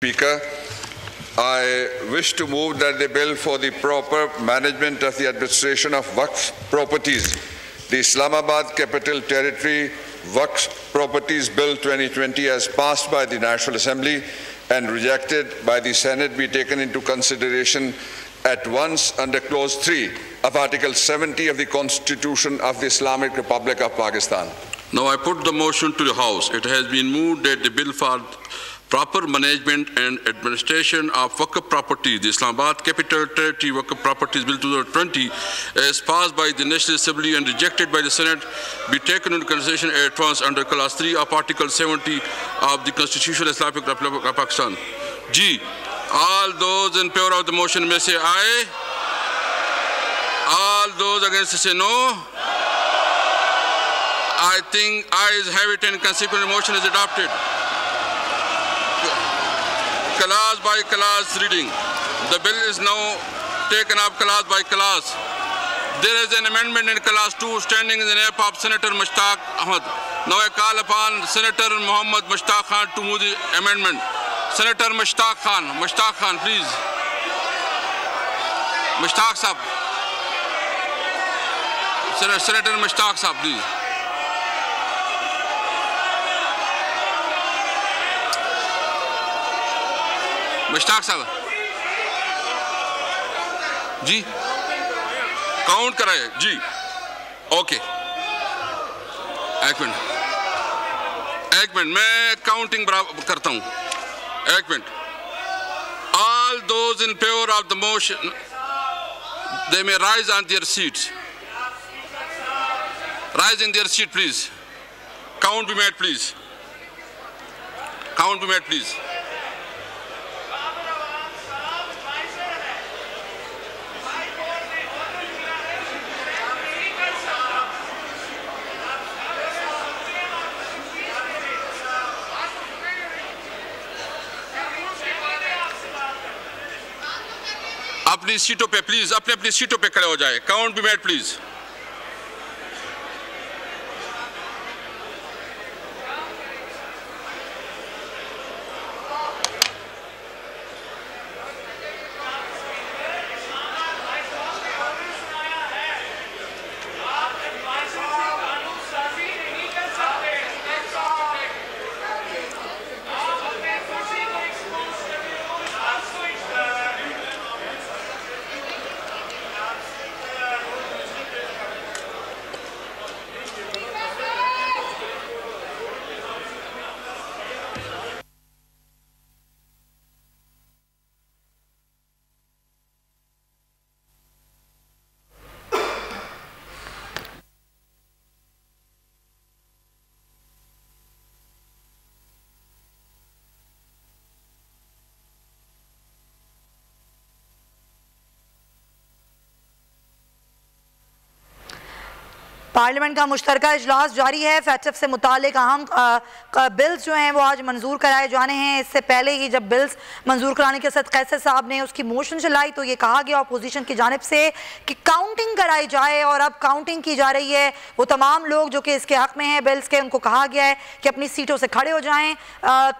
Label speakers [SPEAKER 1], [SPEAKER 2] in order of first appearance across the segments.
[SPEAKER 1] Speaker, I wish to move that the bill for the proper management of the administration of Waqf properties, the Islamabad Capital Territory Waqf Properties Bill 2020 as passed by the National Assembly and rejected by the Senate be taken into consideration at once under Clause 3 of Article 70 of the Constitution of the Islamic Republic of Pakistan.
[SPEAKER 2] Now I put the motion to the House. It has been moved that the bill for proper management and administration of Waqf properties, the Islamabad Capital Territory Waqf Properties Bill 2020, as passed by the National Assembly and rejected by the Senate, be taken into consideration at once under Clause 3 of Article 70 of the Constitution of the Islamic Republic of Pakistan. G. All those in favor of the motion may say aye. All those against say no. I think ayes have it and consequent motion is adopted. Clause by clause reading. The bill is now taken up clause by clause. There is an amendment in clause 2 standing in the name of Senator Mushtaq Ahmed. Now I call upon Senator Muhammad Mushtaq Khan to move the amendment. Senator Mushtaq Khan, please. Mushtaq Sahab. Senator Mushtaq Sahab, please. Mushtaq साहब जी count कराए जी okay एक minute मैं counting करता हूं एक minute all those in favor of the motion they may rise on their seats. Rise in their seat please. Count be made please. Count be made please. अपनी सीटों पे please अपनी सीटों पे खड़े हो जाए. Count be made please.
[SPEAKER 3] Parliament का मुश्तरका इजलास जारी है. फैटफ से मुतालिक अहम बिल्स जो हैं वो आज मंजूर कराए जाने हैं. इससे पहले ही जब बिल्स मंजूर कराने के साथ कैसर साहब ने उसकी मोशन चलाई तो ये कहा गया अपोजिशन की जानिब से कि काउंटिंग कराई जाए और अब काउंटिंग की जा रही है. वो तमाम लोग जो कि इसके हक़ में हैं बिल्स के, उनको कहा गया है कि अपनी सीटों से खड़े हो जाएँ.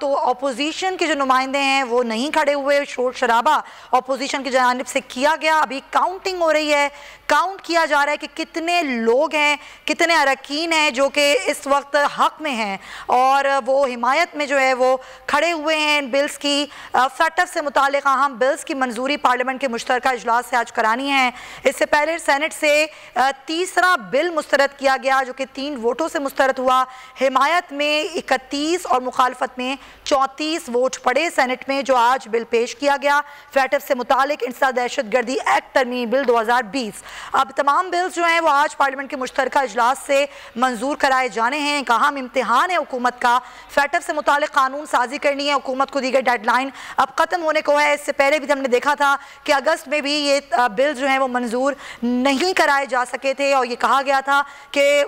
[SPEAKER 3] तो अपोजिशन के जो नुमाइंदे हैं वो नहीं खड़े हुए. शोर शराबा अपोजिशन की जानिब से किया गया. अभी काउंटिंग हो रही है. काउंट किया जा रहा है कि कितने लोग हैं, कितने अरकान हैं जो कि इस वक्त हक़ में हैं और वो हिमायत में जो है वो खड़े हुए हैं इन बिल्स की. फैटफ से मुतालिक अहम बिल्स की मंजूरी पार्लियामेंट के मुश्तरका इजलास से आज करानी है. इससे पहले सेनेट से तीसरा बिल मुस्तरद किया गया जो कि 3 वोटों से मुस्तरद हुआ. हिमायत में 31 और मुखालफत में 34 वोट पड़े सेनेट में जो आज बिल पेश किया गया. फैटफ से मुतालिक इंसदाद दहशत गर्दी एक्ट तरमीम बिल 2020. अब तमाम बिल्स जो हैं वो आज पार्लियामेंट के मुश्तरका इजलास से मंजूर कराए जाने हैं. एक अहम इम्तिहान है हुकूमत का. फैटफ से मुतालिक कानून साजी करनी है. हुकूमत को दी गई डेडलाइन अब ख़त्म होने को है. इससे पहले भी हमने देखा था कि अगस्त में भी ये बिल जो हैं वो मंजूर नहीं कराए जा सके थे और ये कहा गया था कि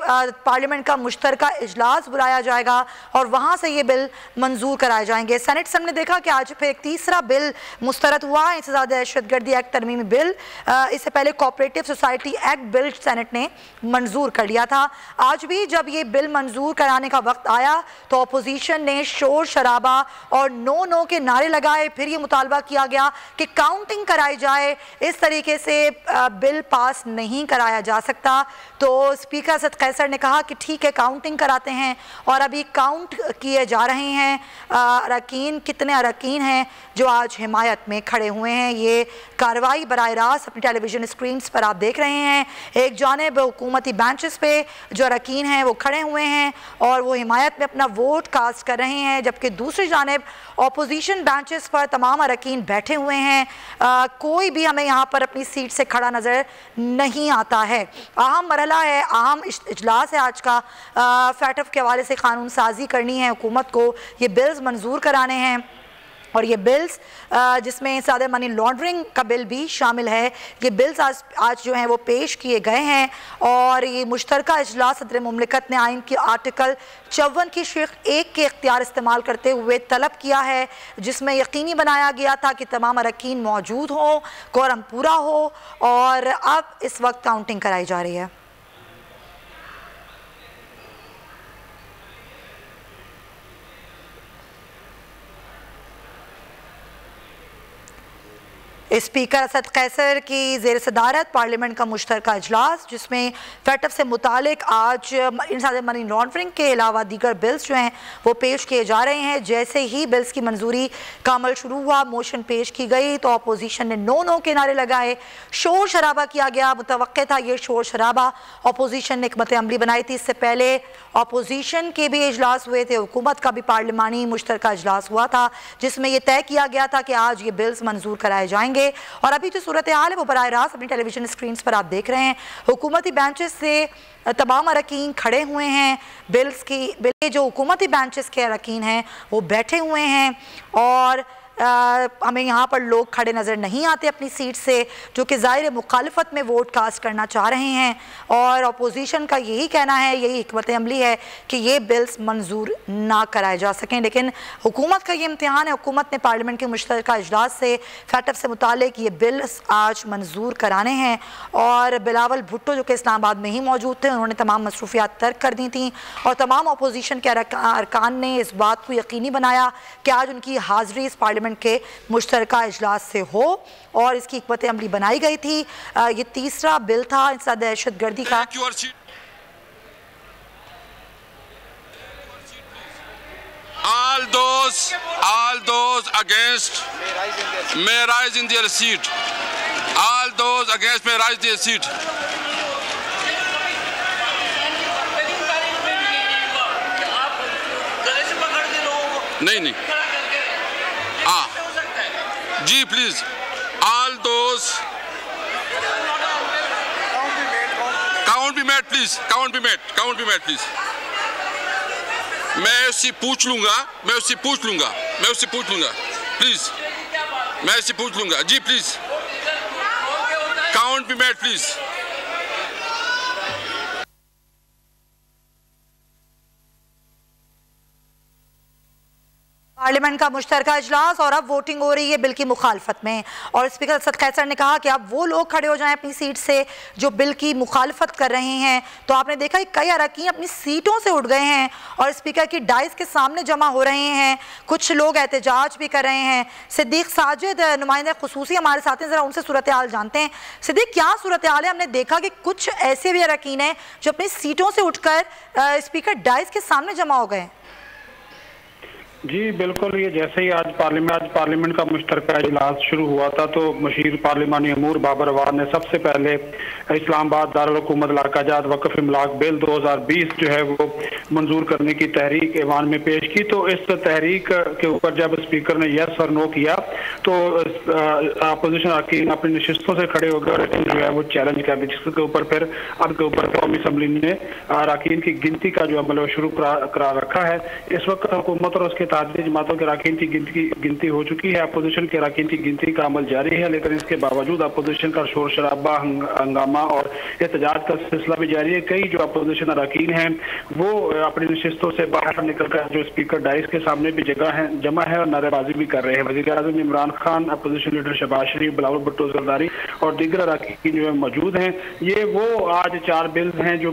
[SPEAKER 3] पार्लियामेंट का मुश्तरका इजलास बुलाया जाएगा और वहाँ से ये बिल मंजूर कराए जाएंगे. सेनेट से हमने देखा कि आज फिर एक तीसरा बिल मुस्तरद हुआ, इंसदाद दहशत गर्दी एक्ट तरमीमी बिल. इससे पहले cooperative society act bill senate ने मंजूर कर लिया था। आज भी जब ये बिल मंजूर कराने का वक्त आया तो अपोजिशन ने शोर शराबा और नो के नारे लगाए। फिर ये मुतालबा किया गया कि काउंटिंग कराई जाए। इस तरीके से बिल पास नहीं कराया जा सकता। तो स्पीकर असद कैसर ने कहा कि ठीक है, काउंटिंग कराते हैं। और अभी काउंट किए जा रहे हैं अरकान, कितने अरकान हैं जो आज हिमायत में खड़े हुए हैं। ये कार्रवाई बराह रास्त अपनी टेलीविजन स्क्रीन पर आप देख रहे हैं। एक जानिब हुकूमती बेंचेस पे जो अरकान हैं वो खड़े हुए हैं और वो हिमायत में अपना वोट कास्ट कर रहे हैं, जबकि दूसरी जानिब अपोजिशन बेंचेस पर तमाम अरकान बैठे हुए हैं। कोई भी हमें यहाँ पर अपनी सीट से खड़ा नज़र नहीं आता है। अहम मरहला है, अहम इजलास है आज का। फैटफ के हवाले से कानून साजी करनी है हुकूमत को, ये बिल्स मंजूर कराने हैं। और ये बिल्स जिसमें ज़्यादा मनी लॉन्ड्रिंग का बिल भी शामिल है, ये बिल्स आज जो हैं वो पेश किए गए हैं। और ये मुश्तरका इजलास सदर मुमलिकत ने आइन की आर्टिकल 54 की शेख 1 के इख्तियार इस्तेमाल करते हुए तलब किया है, जिसमें यकीनी बनाया गया था कि तमाम अरकान मौजूद हों, कोरम पूरा हो। और अब इस वक्त काउंटिंग कराई जा रही है। स्पीकर असद कैसर की ज़ेर सदारत पार्लियामेंट का मुश्तरका इजलास, जिसमें फैटफ से मुतालिक आज इंसान मनी लॉन्ड्रिंग के अलावा दीगर बिल्स जो हैं वो पेश किए जा रहे हैं। जैसे ही बिल्स की मंजूरी का अमल शुरू हुआ, मोशन पेश की गई तो अपोजिशन ने नो के नारे लगाए, शोर शराबा किया गया। मुतवक्के था ये शोर शराबा। अपोजिशन ने हिकमत अमली बनाई थी। इससे पहले अपोजिशन के भी इजलास हुए थे, हुकूमत का भी पार्लिमानी मुश्तरका इजलास हुआ था, जिसमें यह तय किया गया था कि आज ये बिल्स मंजूर कराए जाएंगे। और अभी जो सूरत हाल है वो बराह रास्त अपनी टेलीविजन स्क्रीन पर आप देख रहे हैं। हुकूमती बेंचेस से तमाम अरकान खड़े हुए हैं। बिल जो हुकूमती बेंचेस के अरकान हैं वो बैठे हुए हैं। और हमें यहाँ पर लोग खड़े नज़र नहीं आते अपनी सीट से, जो कि ज़ाहिर मुखालफत में वोट कास्ट करना चाह रहे हैं। और अपोजिशन का यही कहना है, यही हिकमत अमली है कि ये बिल्स मंजूर ना कराए जा सकें। लेकिन हुकूमत का ये इम्तिहान है, हुकूमत ने पार्लियामेंट के मुश्तरका इजलास से फैटफ से मुतालिक ये बिल्स आज मंजूर कराने हैं। और बिलावल भुट्टो जो कि इस्लामाबाद में ही मौजूद थे, उन्होंने तमाम मसरूफियात तर्क कर दी थी और तमाम अपोजिशन के अरकान ने इस बात को यकीनी बनाया कि आज उनकी हाज़िरी इस पार्लियामेंट के मुश्तरका इजलास से हो। और इसकी हिकमत अमली बनाई गई थी। ये तीसरा बिल था इंसदा दहशतगर्दी का।
[SPEAKER 2] All those against may rise in their seat. All those against may rise their seat. नहीं जी please, all those count be made please, count be made please. मैं उससे पूछ लूंगा प्लीज, मैं उससे पूछ लूंगा जी please, count be made please.
[SPEAKER 3] Parliament का मुश्तरका इजलास और अब वोटिंग हो रही है बिल की मुखालफत में। और स्पीकर असद कैसर ने कहा कि अब वो लोग खड़े हो जाएं अपनी सीट से जो बिल की मुखालफत कर रहे हैं। तो आपने देखा कि कई अरकान अपनी सीटों से उठ गए हैं और स्पीकर की डाइस के सामने जमा हो रहे हैं। कुछ लोग एहतजाज भी कर रहे हैं। सिद्दीक साजिद नुमाइंदा खुसूसी हमारे साथ हैं, ज़रा उनसे सूरत हाल जानते हैं। सिद्दीक, क्या सूरत हाल है? हमने देखा कि कुछ ऐसे भी अरकान हैं जो अपनी सीटों से उठकर स्पीकर डाइस के सामने जमा हो गए।
[SPEAKER 4] जी बिल्कुल, ये जैसे ही आज पार्लियामेंट का मुश्तरका इजलास शुरू हुआ था तो मशीर पार्लिमानी अमूर बाबर अवाद ने सबसे पहले इस्लामाबाद दारुल हुकूमत लाकाजात वक्फ इमलाक बिल 2020 जो है वो मंजूर करने की तहरीक ऐवान में पेश की। तो इस तहरीक के ऊपर जब स्पीकर ने यस और नो किया तो अपोजिशन अरकान अपनी नशिस्तों से खड़े हो गए और जो है वो चैलेंज कर दी, जिसके ऊपर फिर अब के ऊपर कौमी असम्बली ने अरकान की गिनती का जो अमल शुरू करा रखा है। इस वक्त हुकूमत और उसके तादरी जमातों के अरकान की गिनती हो चुकी है। अपोजिशन के अरकान की गिनती का अमल जारी है, लेकिन इसके बावजूद अपोजिशन का शोर शराबा, हंगामा और एहतजाज का सिलसिला भी जारी है। कई जो अपोजिशन अरकान हैं वो अपनी नशिस्तों से बाहर निकलकर जो स्पीकर डाइस के सामने भी जमा है और नारेबाजी भी कर रहे हैं। वज़ीर-ए-आज़म इमरान खान, अपोजिशन लीडर शहबाज शरीफ, बिलावल भुट्टो जरदारी और दीगर अरकान जो है मौजूद हैं। ये वो आज 4 बिल्स हैं जो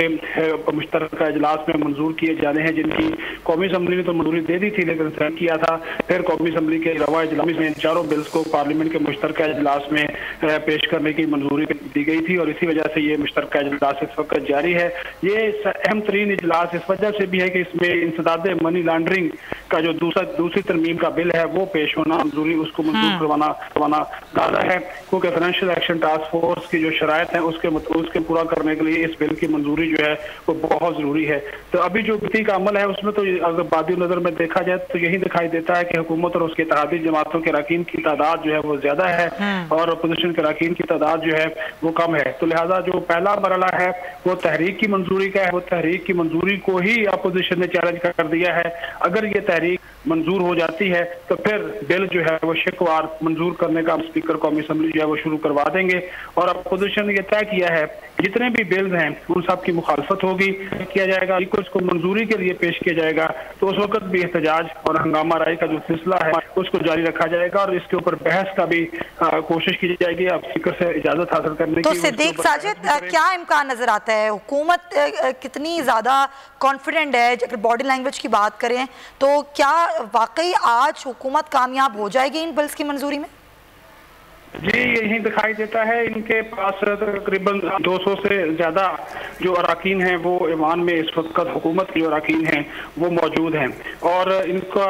[SPEAKER 4] मुश्तरका इजलास में मंजूर किए जाने हैं, जिनकी कौमी असम्बली ने तो मंजूरी दे दी थी लेकिन सहन किया था। फिर कौमी असम्बली के रवा इजलास में इन चारों बिल्स को पार्लियामेंट के मुश्तरका इजलास में पेश करने की मंजूरी दी गई थी और इसी वजह से ये मुश्तरका इजलास इस वक्त जारी है। ये अहम तरीन इजलास इस वजह से भी है कि इसमें इंसदाद मनी लॉन्ड्रिंग का जो दूसरी तरमीम का बिल है वो पेश होना मंजूरी उसको मंजूर करवाना ज्यादा है, क्योंकि फाइनेंशियल एक्शन टास्क फोर्स की जो शराइत है उसके पूरा करने के लिए इस बिल की मंजूरी जो है वो बहुत जरूरी है। तो अभी जो वित्तीय का अमल है उसमें तो अगर बादी नजर में देखा जाए तो यही दिखाई देता है कि हुकूमत और उसके इत्तेहादी जमातों के अरकान की तादाद जो है वो ज्यादा है और अपोजिशन के अरकान की तादाद जो है वो कम है। तो लिहाजा जो पहला मरला है वो तहरीक की मंजूरी का है। वो तहरीक की मंजूरी को ही अपोजिशन ने चैलेंज कर दिया है। अगर ये तहरीक मंजूर हो जाती है तो फिर बिल जो है वो शिकवार मंजूर करने का स्पीकर कौमी असम्बली जो है वो शुरू करवा देंगे और अपोजिशन ने यह तय किया है जितने भी बिल्स हैं उन सब की मुखालफत होगी, किया जाएगा, इसको मंजूरी के लिए पेश किया जाएगा। तो उस वक्त भी एहतजाज और हंगामा राय का जो सिलसिला है उसको जारी रखा जाएगा और इसके ऊपर बहस का भी कोशिश की जाएगी अब स्पीकर से इजाजत हासिल करने की।
[SPEAKER 3] तो सिद्दीक साजिद, क्या इम्कान नजर आता है, हुकूमत कितनी ज्यादा कॉन्फिडेंट है? अगर बॉडी लैंग्वेज की बात करें तो क्या वाकई आज हुकूमत कामयाब हो जाएगी इन बिल्स की मंजूरी में?
[SPEAKER 4] जी, यही दिखाई देता है। इनके पास तकरीबन 200 से ज्यादा जो अरकान हैं वो ईवान में इस वक्त हुकूमत के जो अरकान हैं वो मौजूद हैं और इनका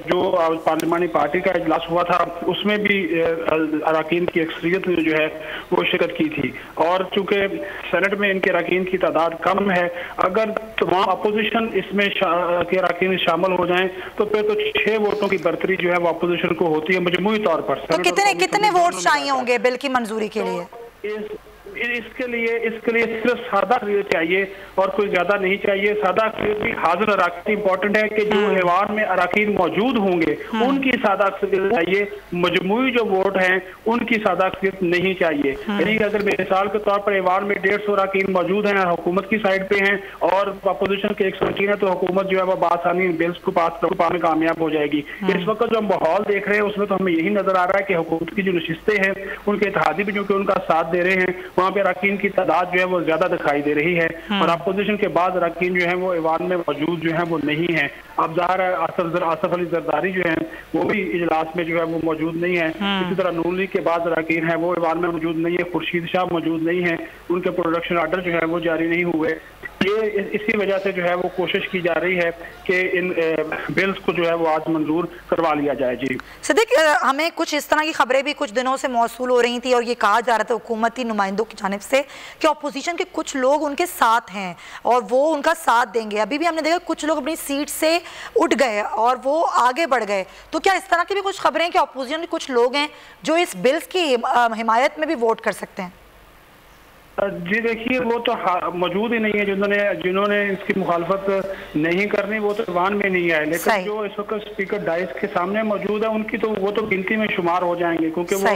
[SPEAKER 4] जो पार्लिमानी पार्टी का इजलास हुआ था उसमें भी अरकान की अक्सरियत जो है वो शिरकत की थी और चूंकि सेनेट में इनके अरकान की तादाद कम है, अगर तमाम अपोजिशन इसमें के अरकान शामिल हो जाएं तो फिर तो 6 वोटों की बर्तरी जो है वो अपोजिशन को होती है मजमूई तौर पर।
[SPEAKER 3] तो कितने वोट चाहिए होंगे बिल की मंजूरी के लिए?
[SPEAKER 4] इसके लिए सिर्फ सादा अक्सरियत चाहिए और कोई ज्यादा नहीं चाहिए। सादा अक्सरियत भी हाजिर अरकान इंपॉर्टेंट है कि जो ऐवान में अरकान मौजूद होंगे उनकी सादा अक्सरियत चाहिए, मजमूई जो वोट हैं उनकी सादा अक्सरियत नहीं चाहिए। यानी अगर मिसाल के तौर पर ऐवान में 150 अरकान मौजूद हैं, हुकूमत की साइड पे हैं और अपोजिशन के 103 है तो हुकूमत जो है वो बासानी बिल्स को पास में कामयाब हो जाएगी। इस वक्त जो हम माहौल देख रहे हैं उसमें तो हमें यही नजर आ रहा है कि हुकूमत की जो नशिस्तें हैं उनके इत्तेहादी भी जो कि उनका साथ दे रहे हैं वहाँ पे अरकान की तादाद जो है वो ज्यादा दिखाई दे रही है और अपोजिशन के बाद अरकान जो है वो ईवान में मौजूद जो है वो नहीं है। अब ज़ाहिर है आसफ अली जरदारी जो है वो भी इजलास में जो है वो मौजूद नहीं है। इसी तरह नून लीग के बाद अरकान है वो ईवान में मौजूद नहीं है। खुर्शीद शाह मौजूद नहीं है, उनके प्रोडक्शन आर्डर जो है वो जारी नहीं हुए। ये इसी वजह से जो है वो कोशिश की जा रही है कि इन बिल्स को जो है वो आज मंजूर करवा लिया जाए। जी
[SPEAKER 3] सिद्दीक, हमें कुछ इस तरह की खबरें भी कुछ दिनों से मौसूल हो रही थी और ये कहा जा रहा था हुकूमती नुमाइंदों की जानिब से कि अपोजिशन के कुछ लोग उनके साथ हैं और वो उनका साथ देंगे। अभी भी हमने देखा कुछ लोग अपनी सीट से उठ गए और वो आगे बढ़ गए। तो क्या इस तरह की भी कुछ खबरें कि अपोजिशन के कुछ लोग हैं जो इस बिल्स की हिमायत में भी वोट कर सकते हैं?
[SPEAKER 4] जी देखिए, वो तो मौजूद ही नहीं है। जिन्होंने इसकी मुखालफत नहीं करनी वो तो ईवान में नहीं आए, लेकिन जो इस वक्त स्पीकर डाइस के सामने मौजूद है उनकी तो वो तो गिनती में शुमार हो जाएंगे क्योंकि वो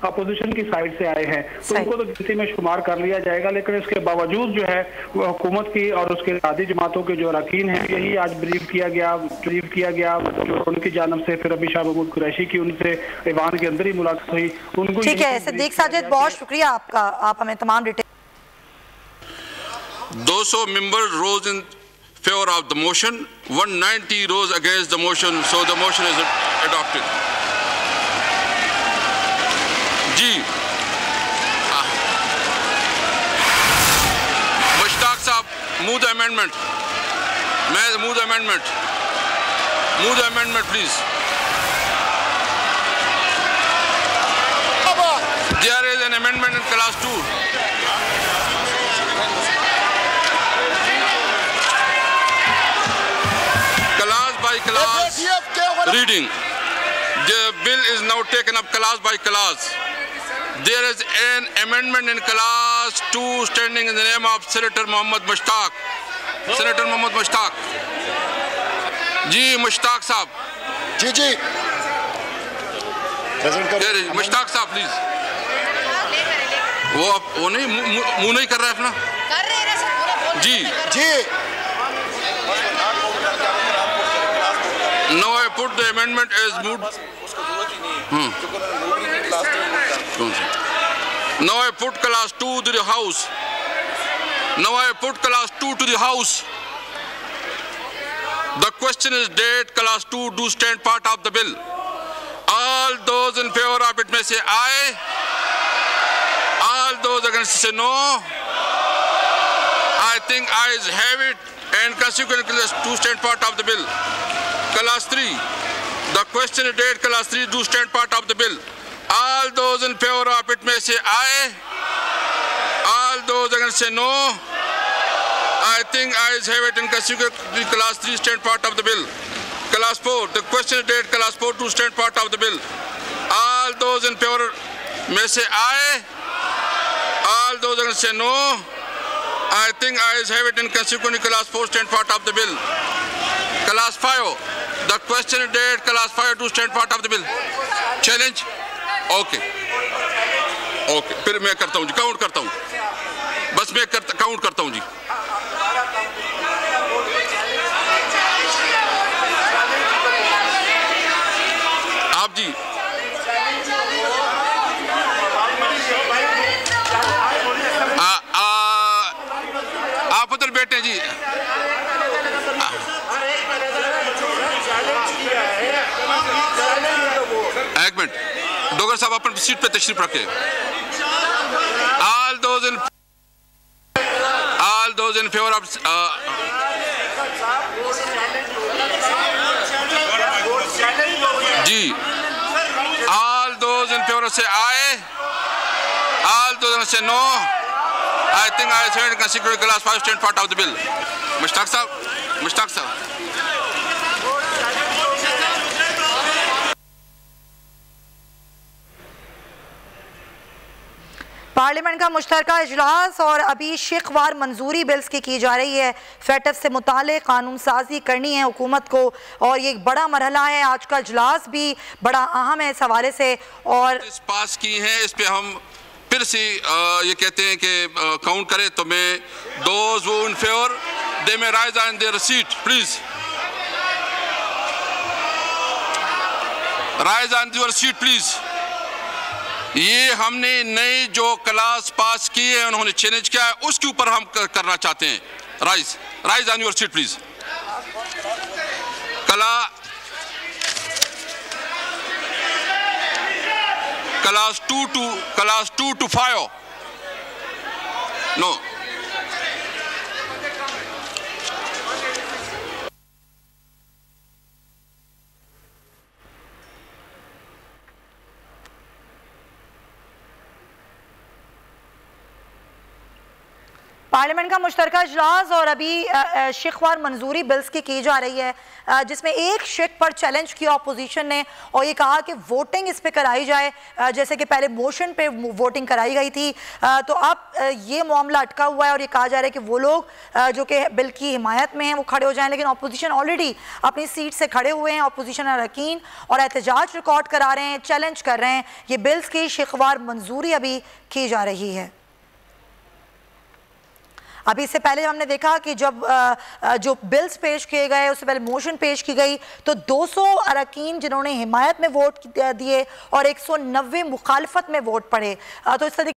[SPEAKER 4] अपोजिशन की साइड से आए हैं तो उनको तो गिनती में शुमार कर लिया जाएगा। लेकिन इसके बावजूद जो है वो हुकूमत की और उसके आदि जमातों के जो अरकान हैं यही आज ब्रीफ किया गया जो उनकी जानब से। फिर अभी शाह महमूद कुरैशी की उनसे ईवान के अंदर ही मुलाकात हुई उनको।
[SPEAKER 3] ठीक है सिद्दीक साजिद, बहुत शुक्रिया आपका, आप हमें तमाम detail.
[SPEAKER 2] 200 members rose in favor of the motion, 190 rose against the motion, so the motion is adopted. जी मुश्ताक साहब, move the amendment. मैं move the amendment. Move the amendment, please. There is an amendment in class 2. Class reading. The bill is now taken up class by class. There is an amendment in class 2 standing in the name of Senator Mohammad Mushtaq. Senator Mohammad Mushtaq. जी मुश्ताक साहब।
[SPEAKER 5] जी
[SPEAKER 2] मुश्ताक साहब please. वो नहीं मुंह नहीं कर रहा है अपना। कर रहे हैं जी। Now I put the amendment as moved. Now I put class 2 to the house. Now I put class 2 to the house. The question is date class 2 do stand part of the bill. All those in favor of it may say aye. All those against say no. I think ayes have it, and consequently class 2 stand part of the bill. Class 3. The question is date class 3 do stand part of the bill. All those in favor of it may say aye. All those against say no. I think ayes have it, and consequently class 3 stand part of the bill. Class 4. The question is date class 4 to stand part of the bill. All those in favor may say aye. All those against say no. I think ayes have it, and consequently class 4 stand part of the bill. Class 5. The question is date class 5 to stand part of the bill. Challenge? Okay. Okay. फिर मैं करता हूँ जी, count करता हूँ. बस मैं count करता हूँ जी. आप जी. आप उधर बैठे जी. एक मिनट. डोगर साहब अपन सीट पे तशरीफ रखे. All those in favor of जी. All those in favor say aye. All those say no. I think I said consequently class 5 stand part of the bill. Mushtaq sahab.
[SPEAKER 3] Parliament का मुश्तरका इजलास और अभी शिकवार मंजूरी बिल्स की जा रही है. फैटफ से मुतालिक कानून साजी करनी है हुकूमत को, और ये एक बड़ा मरहला है. आज का इजलास भी बड़ा अहम है इस हवाले से. और
[SPEAKER 2] पास की हैं, इस पे हम फिर से ये कहते हैं कि काउंट करें. तो मैं दोज वो इन फेवर दे में rise on their seat please. Rise on your seat please. ये हमने नई जो क्लास पास की है, उन्होंने चैलेंज किया है, उसके ऊपर हम करना चाहते हैं. Rise on your seat please. Class 2 to 5. No.
[SPEAKER 3] Parliament का मुश्तरका इजलास और अभी शिकवार मंजूरी बिल्स की जा रही है, जिसमें एक शिक पर चैलेंज किया अपोजिशन ने और ये कहा कि वोटिंग इस पे कराई जाए, जैसे कि पहले मोशन पे वोटिंग कराई गई थी. तो अब ये मामला अटका हुआ है और ये कहा जा रहा है कि वो लोग जो कि बिल की हिमायत में हैं वो खड़े हो जाएं, लेकिन अपोजिशन ऑलरेडी अपनी सीट से खड़े हुए हैं. अपोजिशन अरकान और एहतजाज रिकॉर्ड करा रहे हैं, चैलेंज कर रहे हैं. ये बिल्स की शिकवार मंजूरी अभी की जा रही है. अभी इससे पहले हमने देखा कि जब जो बिल्स पेश किए गए, उससे पहले मोशन पेश की गई, तो 200 अरकान जिन्होंने हिमायत में वोट दिए और 190 मुखालफत में वोट पड़े. तो इस तरह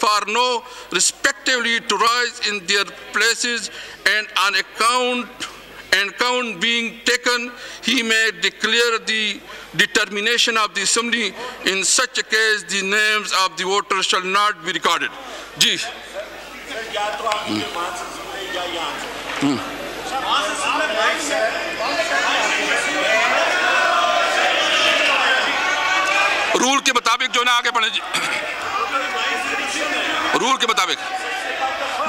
[SPEAKER 2] for no respectively to rise in their places, and on account being taken, he may declare the determination of the assembly. In such a case, the names of the voters shall not be recorded. जी rule के मुताबिक जो ना आगे बढ़े जी, rule के मुताबिक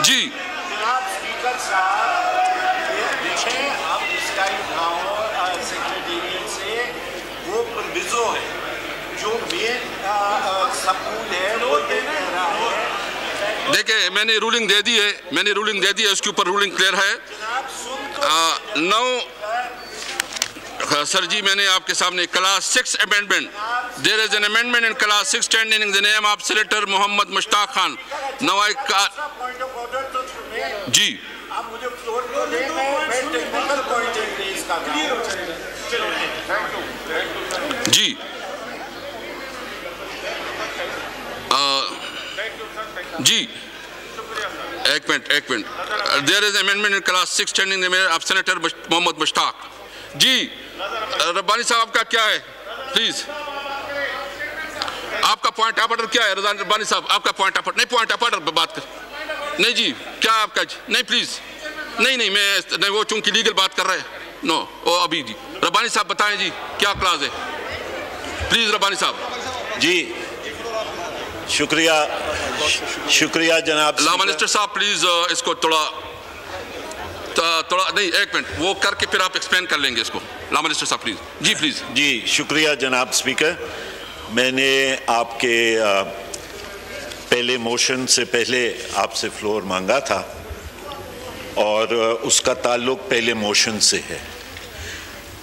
[SPEAKER 2] जी।
[SPEAKER 5] वो प्रोविजो है जो मेन स्कूल है वो दे रहा है।
[SPEAKER 2] देखिए मैंने रूलिंग दे दी है, उसके ऊपर रूलिंग क्लियर है। नौ सर जी, मैंने आपके सामने class 6 amendment, there is an amendment in class 6 standing in the name of senator Mohammad Mushtaq Khan. नवाई का जी
[SPEAKER 5] आप मुझे फ्लोर को दे, मैं टेक्निकल पॉइंट रेज कर रहा हूं
[SPEAKER 2] जी। जी एक minute there is amendment in class 6 standing in the name of senator Mohammad Mushtaq ji. Rabbani साहब आपका क्या है प्लीज, आपका पॉइंट ऑफ ऑर्डर क्या है? रब्बानी साहब आपका पॉइंट ऑफ ऑर्डर नहीं, पॉइंट ऑफ ऑर्डर पर बात कर नहीं जी, क्या आपका नहीं प्लीज नहीं मैं नहीं, वो चूंकि लीगल बात कर रहे हैं नो वो अभी जी। रब्बानी साहब बताएं जी क्या क्लास है प्लीज। रब्बानी साहब
[SPEAKER 6] जी शुक्रिया जनाब।
[SPEAKER 2] लॉ मिनिस्टर साहब प्लीज इसको थोड़ा नहीं, एक मिनट वो करके फिर आप एक्सप्लेन कर लेंगे इसको। लॉ मिनिस्टर साहब प्लीज जी प्लीज।
[SPEAKER 6] जी शुक्रिया जनाब स्पीकर। मैंने आपके पहले मोशन से पहले आपसे फ्लोर मांगा था और उसका ताल्लुक पहले मोशन से है।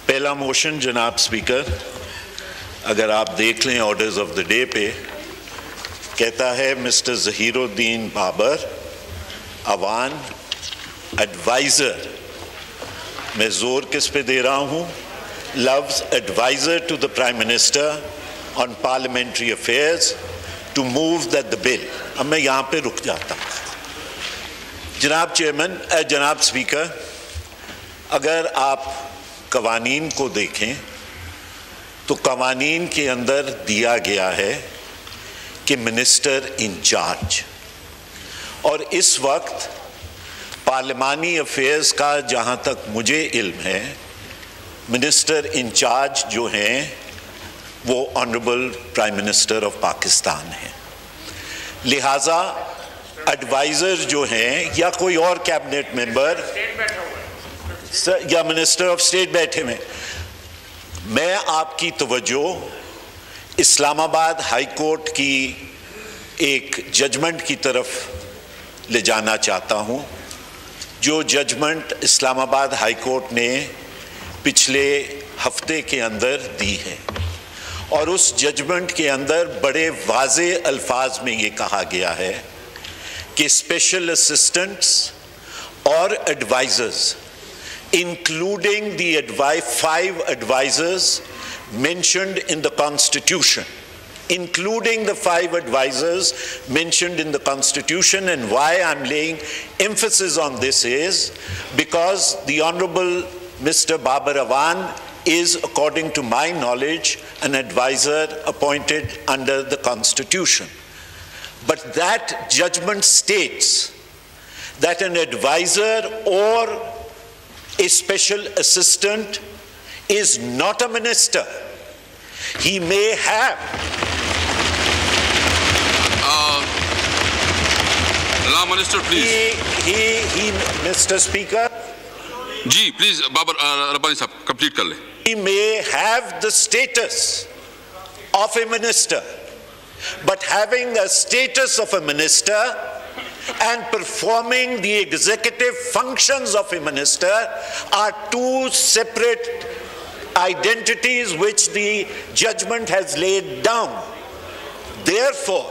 [SPEAKER 6] पहला मोशन जनाब स्पीकर, अगर आप देख लें ऑर्डर्स ऑफ द डे पे, कहता है मिस्टर ज़हीरुद्दीन बाबर अवान एडवाइज़र, मैं ज़ोर किस पे दे रहा हूँ, लफ्ज़ advisor to the prime minister on parliamentary affairs to move that the bill. अब मैं यहाँ पे रुक जाता हूँ। जनाब चेयरमैन, जनाब स्पीकर, अगर आप कवानीन को देखें तो कवानीन के अंदर दिया गया है कि मिनिस्टर इंचार्ज, और इस वक्त पार्लिमानी अफेयर्स का जहाँ तक मुझे इल्म है मिनिस्टर इंचार्ज जो हैं वो honourable prime minister of Pakistan हैं। लिहाजा एडवाइज़र जो हैं या कोई और कैबिनेट मेंबर या मिनिस्टर ऑफ स्टेट बैठे हुए। मैं आपकी तवज्जो इस्लामाबाद हाई कोर्ट की एक जजमेंट की तरफ ले जाना चाहता हूँ, जो जजमेंट इस्लामाबाद हाई कोर्ट ने पिछले हफ्ते के अंदर दी है। और उस जजमेंट के अंदर बड़े वाज़े अल्फाज में ये कहा गया है कि स्पेशल असिस्टेंट्स और advisers, including the 5 advisors mentioned in the Constitution, including the 5 advisors mentioned in the Constitution. And why I'm laying emphasis on this is because the Honorable Mr. Babar Awan is, according to my knowledge, an advisor appointed under the Constitution. But that judgment states that an advisor or a special assistant is not a minister. He may have
[SPEAKER 2] Law Minister, please.
[SPEAKER 6] He Mr. Speaker,
[SPEAKER 2] जी please Babar Rabbani साहब complete कर ले।
[SPEAKER 6] he may have the status of a minister, but having a status of a minister and performing the executive functions of a minister are two separate identities which the judgment has laid down. Therefore,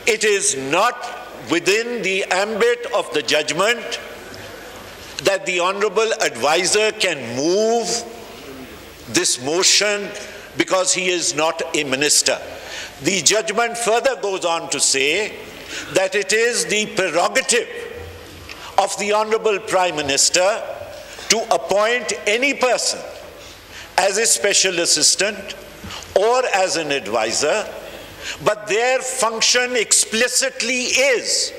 [SPEAKER 6] it is not within the ambit of the judgment that the Honorable Advisor can move this motion because he is not a minister. The judgment further goes on to say that it is the prerogative of the Honorable Prime Minister to appoint any person as a special assistant or as an advisor, but their function explicitly is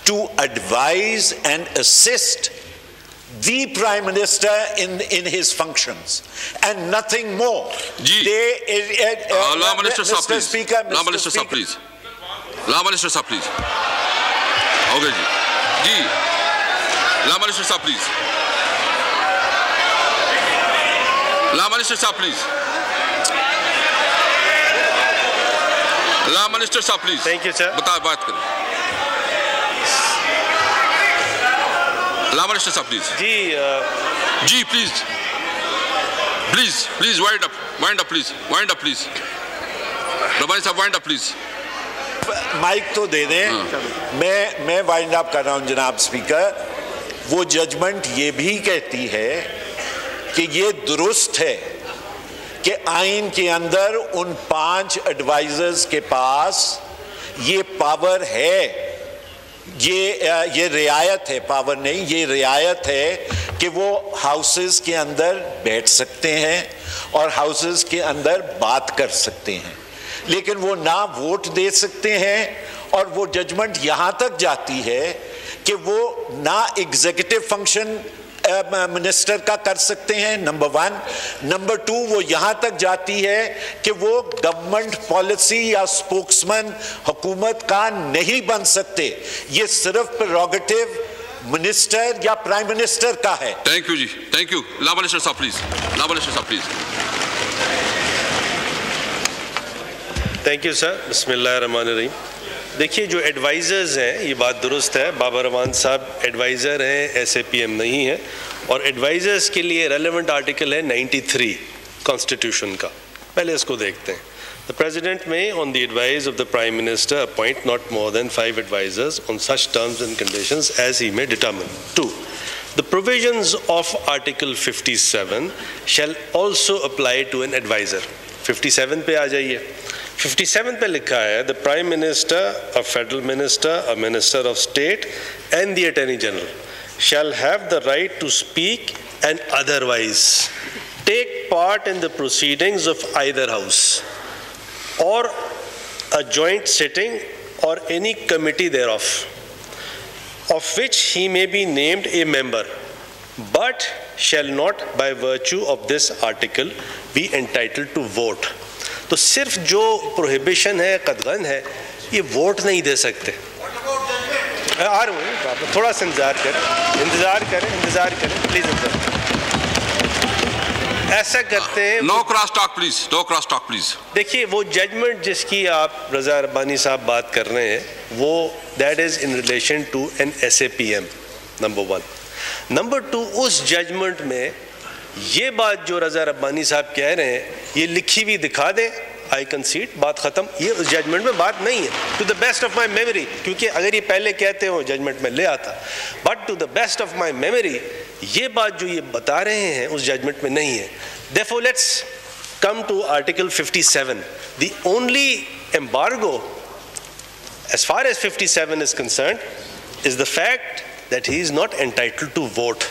[SPEAKER 6] to advise and assist the Prime Minister in his functions and nothing more.
[SPEAKER 2] Law Minister Sahab, please.
[SPEAKER 6] Speaker,
[SPEAKER 2] Law Minister Sahab, please. Law Minister Sahab, please. Okay, ji. Law Minister Sahab, please. Law Minister Sahab, please. Law Minister Sahab, please.
[SPEAKER 7] Thank you, sir.
[SPEAKER 2] Baat kare. Law Minister Sahab, please. Ji, please. Please, wind up, please. Wind up, please. Rabbani Sahab, wind up, please.
[SPEAKER 6] Mic तो दे दें। मैं wind up कर रहा हूं जनाब speaker. वो judgement ये भी कहती है कि ये दुरुस्त है कि आइन के अंदर उन 5 एडवाइजर्स के पास ये पावर है, ये रियायत है, पावर नहीं, ये रियायत है कि वो हाउसेस के अंदर बैठ सकते हैं और हाउसेस के अंदर बात कर सकते हैं, लेकिन वो ना वोट दे सकते हैं। और वो जजमेंट यहाँ तक जाती है कि वो ना एग्जीक्यूटिव फंक्शन मिनिस्टर का कर सकते हैं, नंबर 1। नंबर 2, वो यहाँ तक जाती है कि वो गवर्नमेंट पॉलिसी या स्पोक्समैन हुकूमत का नहीं बन सकते। ये सिर्फ प्रेरोगेटिव मिनिस्टर या प्राइम मिनिस्टर का है।
[SPEAKER 2] थैंक यू जी, थैंक यू। लॉ मिनिस्टर साहब प्लीज, लॉ मिनिस्टर साहब प्लीज।
[SPEAKER 7] Thank you sir. बिस्मिल्लाहिर्रहमानिर्रहीम। देखिए, जो एडवाइज़र्स हैं, ये बात दुरुस्त है, बाबर रहमान साहब एडवाइज़र हैं, SAPM नहीं है। और एडवाइज़र्स के लिए रेलेवेंट आर्टिकल है 93 कॉन्स्टिट्यूशन का। पहले इसको देखते हैं। The President may, on the advice of the Prime Minister, appoint not more than 5 advisors on such terms and conditions as he may determine. 2. The provisions of Article 57 shall also apply to an advisor. 57 पे आ जाइए। 57 पे लिखा है, the Prime Minister, a Federal Minister, a Minister of State and the Attorney General shall have the right to speak and otherwise take part in the proceedings of either House or a joint sitting or any committee thereof, of which he may be named a member, but shall not by virtue of this article be entitled to vote. तो सिर्फ जो prohibition है, कदगन है, ये vote नहीं दे सकते। आ रहा हूँ, थोड़ा सा इंतज़ार करें प्लीज़। ऐसा करते हैं।
[SPEAKER 2] No cross talk please, no cross talk please.
[SPEAKER 7] देखिए, वो जजमेंट जिसकी आप रज़ा रब्बानी साहब बात कर रहे हैं, वो that is in relation to an SAPM, number 1। Number 2, उस जजमेंट में ये बात जो रज़ा रब्बानी साहब कह रहे हैं, ये लिखी हुई दिखा दें, आई कंसीड, बात ख़त्म। ये उस जजमेंट में बात नहीं है, to the best of my memory, क्योंकि अगर ये पहले कहते हो जजमेंट में ले आता, but to the best of my memory ये बात जो ये बता रहे हैं उस जजमेंट में नहीं है। Therefore, let's come to Article 57. The only embargo, as far as 57 is concerned, is the fact that he is not entitled to vote.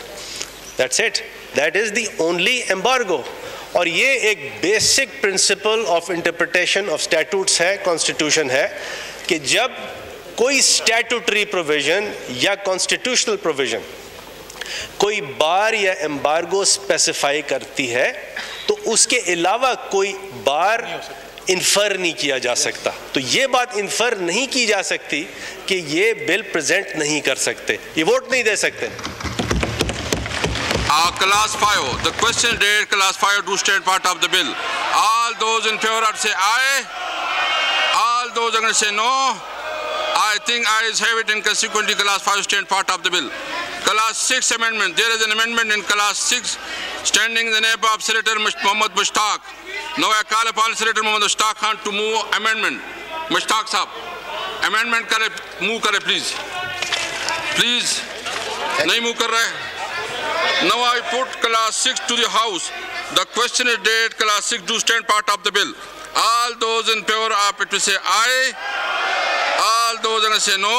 [SPEAKER 7] That's it. That is the only embargo. और ये एक basic principle of interpretation of statutes है, constitution है, कि जब कोई statutory provision या constitutional provision कोई बार या एम्बार्गो स्पेसिफाई करती है, तो उसके अलावा कोई बार इन्फर नहीं किया जा सकता। तो ये बात इन्फर नहीं की जा सकती कि ये बिल प्रेजेंट नहीं कर सकते, ये वोट नहीं दे सकते।
[SPEAKER 2] Class 5, the question date, Class 5 to stand part of the bill. All those in favor say aye. All those against say no. I think ayes have it, and consequently Class 5 stand part of the bill. Class 6 amendment. There is an amendment in Class 6 standing in the name of Senator Mohammad Mushtaq. Now I call upon Senator Mohammad Mushtaq Khan to move amendment. Mushtaq Sahab, amendment करे, move करे please. Please, नहीं move कर रहे। Now I put Class 6 to the House. The question is date Class 6 to stand part of the bill. All those in favor of it will say aye. All those going to say no.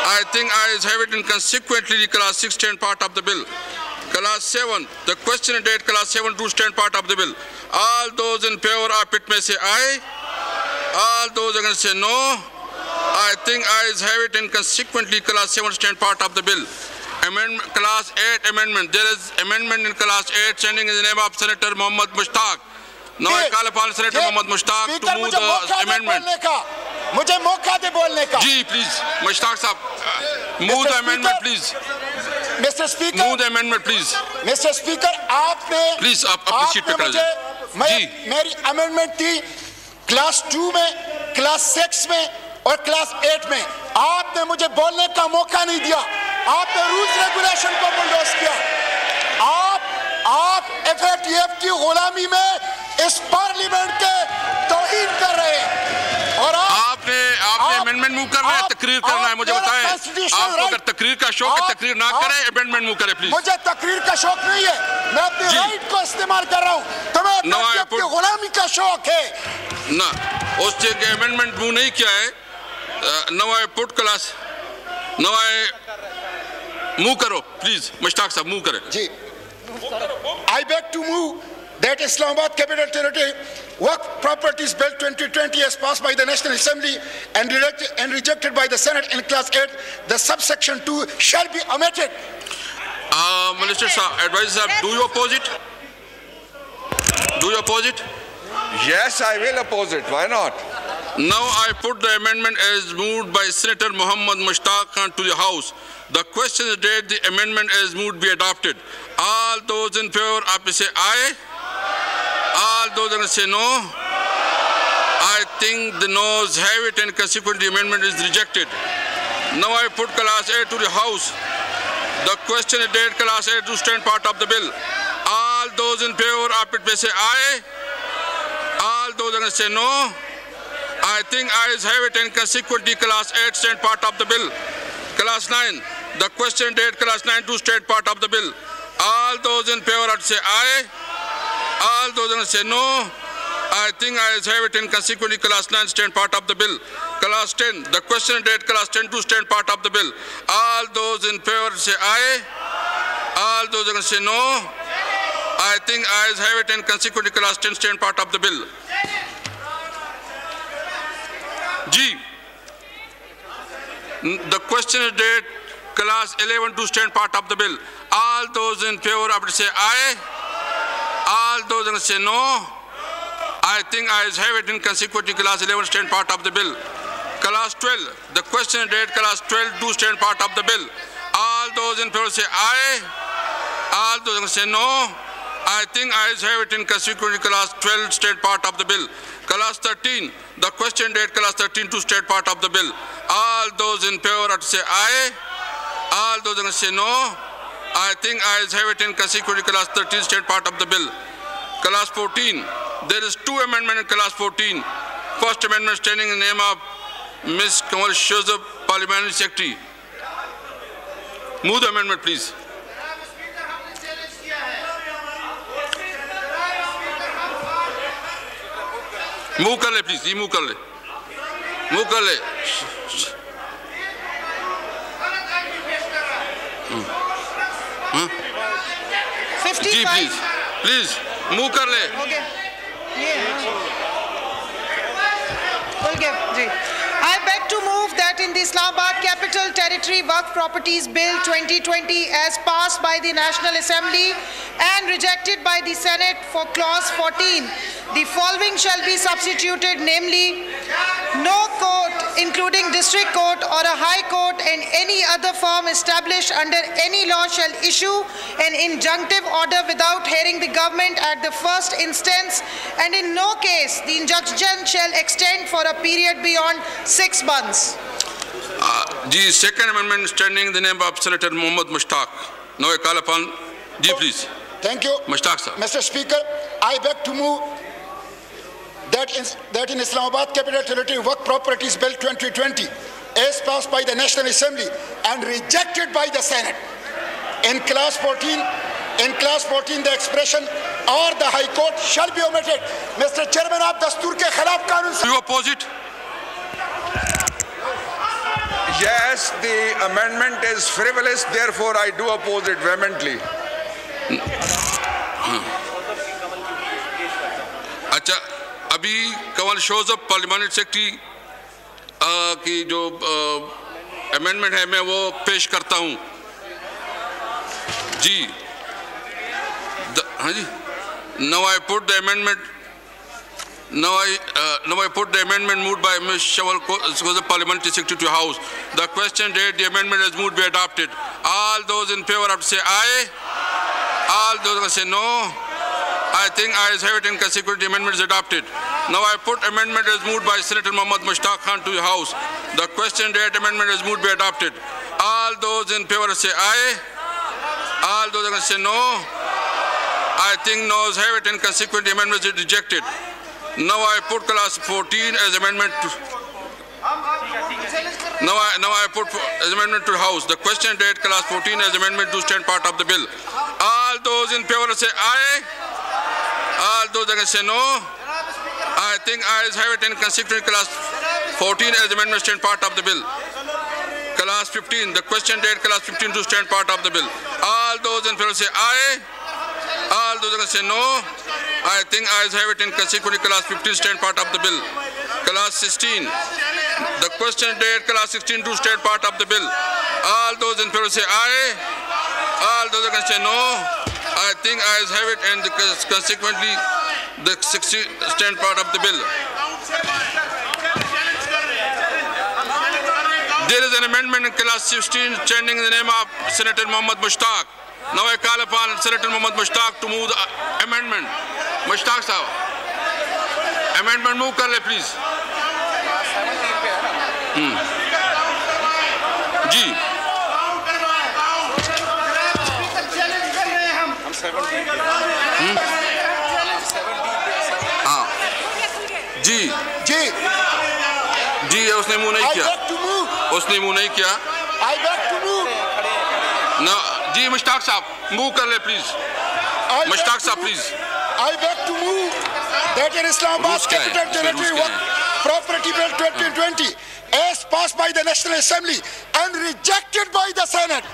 [SPEAKER 2] I think ayes have it, and consequently the class 6 stand part of the bill. Class 7, the question and date class 7 to stand part of the bill. All those in favor of it may say aye. All those are going to say no. I think ayes have it, and consequently class 7 stand part of the bill. Amendment, class 8 amendment. There is amendment in class 8 standing in the name of Senator Mohammad Mushtaq. Now I call upon Senator Mohammad Mushtaq to move the amendment.
[SPEAKER 8] मुझे मौका दे बोलने का।
[SPEAKER 2] जी please Mushtaq साहब, move the amendment please.
[SPEAKER 8] Mr. Speaker,
[SPEAKER 2] move the amendment please.
[SPEAKER 8] Mr. Speaker, आपने
[SPEAKER 2] please आप अपनी seat पे खड़े
[SPEAKER 8] जी, मेरी अमेंडमेंट थी क्लास 2 में, क्लास 6 में और क्लास 8 में। आपने मुझे बोलने का मौका नहीं दिया। आपने रूल्स रेगुलेशन को बुलडोज किया। आप FATF की गुलामी में इस पार्लियामेंट के तौहीन कर रहे हैं और आपने अमेंडमेंट मूव कर रहे हैं। तकरीर करना है, मुझे बताएं। आपको अगर तकरीर का शौक है, तकरीर ना करें, अमेंडमेंट मूव करें प्लीज। मुझे तकरीर का शौक नहीं है, मैं अपनी राइट को इस्तेमाल कर रहा हूं। तुम्हें FATF की गुलामी का शौक है
[SPEAKER 2] ना, उस के अमेंडमेंट मूव नहीं किया है। नवाए पुट क्लास नवाए मूव करो प्लीज। मुश्ताक साहब मूव करें
[SPEAKER 8] जी। I beg to move that Islamabad Capital Territory Waqf Properties Bill 2020 as passed by the National Assembly and rejected by the Senate in class 8, the subsection 2 shall be omitted.
[SPEAKER 2] Minister Sahab, advisor Sahab, do you oppose it? Do you oppose it?
[SPEAKER 1] Yes, I will oppose it. Why not?
[SPEAKER 2] Now I put the amendment as moved by Senator Mohammad Mushtaq Khan to the House. The question is that the amendment as moved be adopted. All those in favor, आप say aye. All those going to say no. I think the noes have it, and consequently the amendment is rejected. Now I put class 8 to the House. The question is that class 8 to stand part of the bill. All those in favor of it may say aye. All those are going to say no. I think ayes have it, and consequently class 8 stand part of the bill. Class 9, the question date class 9 to stand part of the bill. All those in favor of say aye. All those going to say no. I think ayes have it, and consequently class 9 stand part of the bill. Class 10, the question date class 10 to stand part of the bill. All those in favor say aye. All those are going to say no. I think ayes have it, and consequently class 10 stand part of the bill. G. The question is date class 11 to stand part of the bill. All those in favor of it say aye. All those going to say no. I think ayes have it, and consequently class 11 stand part of the bill. Class 12, the question is date class 12 to stand part of the bill. All those in favor say aye. All those going to say no. I think ayes have it, and consequently class 12 stand part of the bill. Class 13, the question date class 13 to stand part of the bill. All those in favor are to say aye. All those are going to say no. I think ayes have it, and consequently class 13 stand part of the bill. Class 14, there is 2 amendments in class 14. First amendment standing in the name of Ms. Kamal Shozab, Parliamentary Secretary. Move the amendment please. Move कर ले please, ये move कर ले, move कर ले। जी please please move कर ले।
[SPEAKER 9] I beg to move that in the Islamabad Capital Territory Waqf Properties Bill 2020 as passed by the National Assembly and rejected by the Senate for clause 14, the following shall be substituted, namely, no court, including district court or a high court and any other firm established under any law shall issue an injunctive order without hearing the government at the first instance, and in no case the injunction shall extend for a period beyond 6 months.
[SPEAKER 2] The second amendment standing in the name of Senator Mohammad Mushtaq. Now I call upon Ji, please.
[SPEAKER 8] Thank you.
[SPEAKER 2] Mushtaq sir.
[SPEAKER 8] Mr. Speaker, I beg to move that in Islamabad Capital Territory Waqf Properties Bill 2020 as passed by the National Assembly and rejected by the Senate. In class 14, the expression or the High Court shall be omitted. Mr. Chairman, आप दस्तूर के खिलाफ कानून।
[SPEAKER 2] You oppose it?
[SPEAKER 1] Yes, the amendment is frivolous, therefore I do oppose it vehemently.
[SPEAKER 2] अच्छा, अभी Kanwal Shozab parliament secretary की जो amendment है मैं वो पेश करता हूँ जी। हाँ जी, now I put the amendment. Now I put the amendment moved by Ms. Shawal Khozab, Parliamentary Secretary to House. The question date, the amendment is moved, be adopted. All those in favor have to say aye. All those who say no. I think ayes have it, and consequently the amendment is adopted. Now I put amendment is moved by Senator Mohammad Mushtaq Khan to the House. The question date, amendment is moved, be adopted. All those in favor say aye. All those who say no. I think noes have it, and consequently the amendment is rejected. Now I put class 14 as amendment to now I put as amendment to the House. The question date class 14 as amendment to stand part of the bill. All those in favor say aye. All those against say no. I think ayes have it, and consequently class 14 as amendment stand part of the bill. Class 15. The question date class 15 to stand part of the bill. All those in favor say aye. All those against say no. I think ayes have it, and consequently class 15 stand part of the bill. Class 16. The question date class 16 to stand part of the bill. All those in favor say aye. All those against say no. I think ayes have it, and consequently the 16 stand part of the bill. There is an amendment in class 16 standing in the name of Senator Mohammad Mushtaq. Now I call upon Senator Mohammad Mushtaq to move the amendment. Mushtaq sahab, amendment move kar le please. जी हाँ जी जी जी उसने मुंह नहीं किया, उसने मुंह नहीं किया। ना जी मुश्ताक साहब मूव कर ले प्लीज। मुश्ताक साहब please.
[SPEAKER 8] I beg to move that in Islamabad Capital Territory Property Bill 2020 as passed by the National Assembly and rejected by the Senate.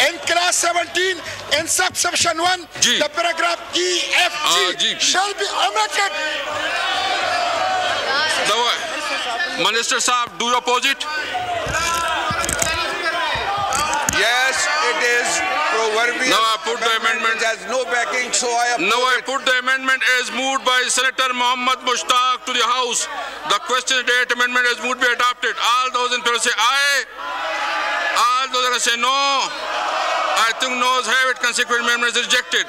[SPEAKER 8] In class 17 in subsection 1 the paragraph EFG shall be omitted.
[SPEAKER 2] Minister Saab, do you oppose it?
[SPEAKER 1] Yes, it is proverbial.
[SPEAKER 2] Now I put the amendment.
[SPEAKER 1] It has no backing, so I oppose.
[SPEAKER 2] Now I put the amendment as moved by Senator Mohammad Mushtaq to the House. The question date amendment is moved to be adopted. All those in favor say aye. All those that say no. I think noes have it. Consequent amendment is rejected.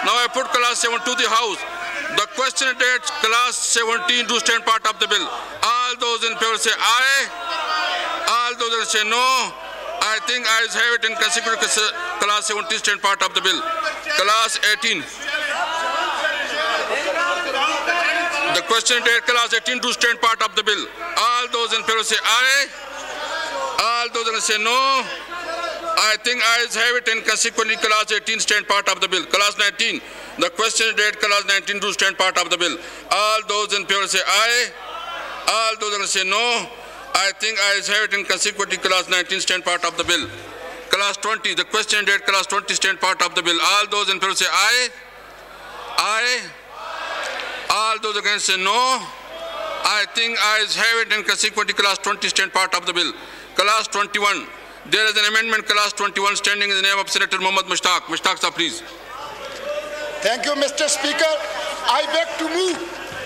[SPEAKER 2] Now I put class 7 to the House. The question date class 17 to stand part of the bill. All those in favor say aye. All those that say no. I think ayes have it, and consequent class 17 stand part of the bill. Class 18. The question date class 18 to stand part of the bill. All those in favor say aye. All those that say no. I think ayes have it, and consequently class 18 stand part of the bill. Class 19. The question date class 19 to stand part of the bill. All those in favor say aye. All those that say no. I think ayes have it, and consequently class 19 stand part of the bill. Class 20. The question date class 20 stand part of the bill. All those in favor say aye. Aye. All those against say no. I think ayes have it, and consequently class 20 stand part of the bill. Class 21. There is an amendment class 21 standing in the name of Senator Mohammad Mushtaq. Mushtaq sir, please.
[SPEAKER 8] Thank you, Mr. Speaker. I beg to move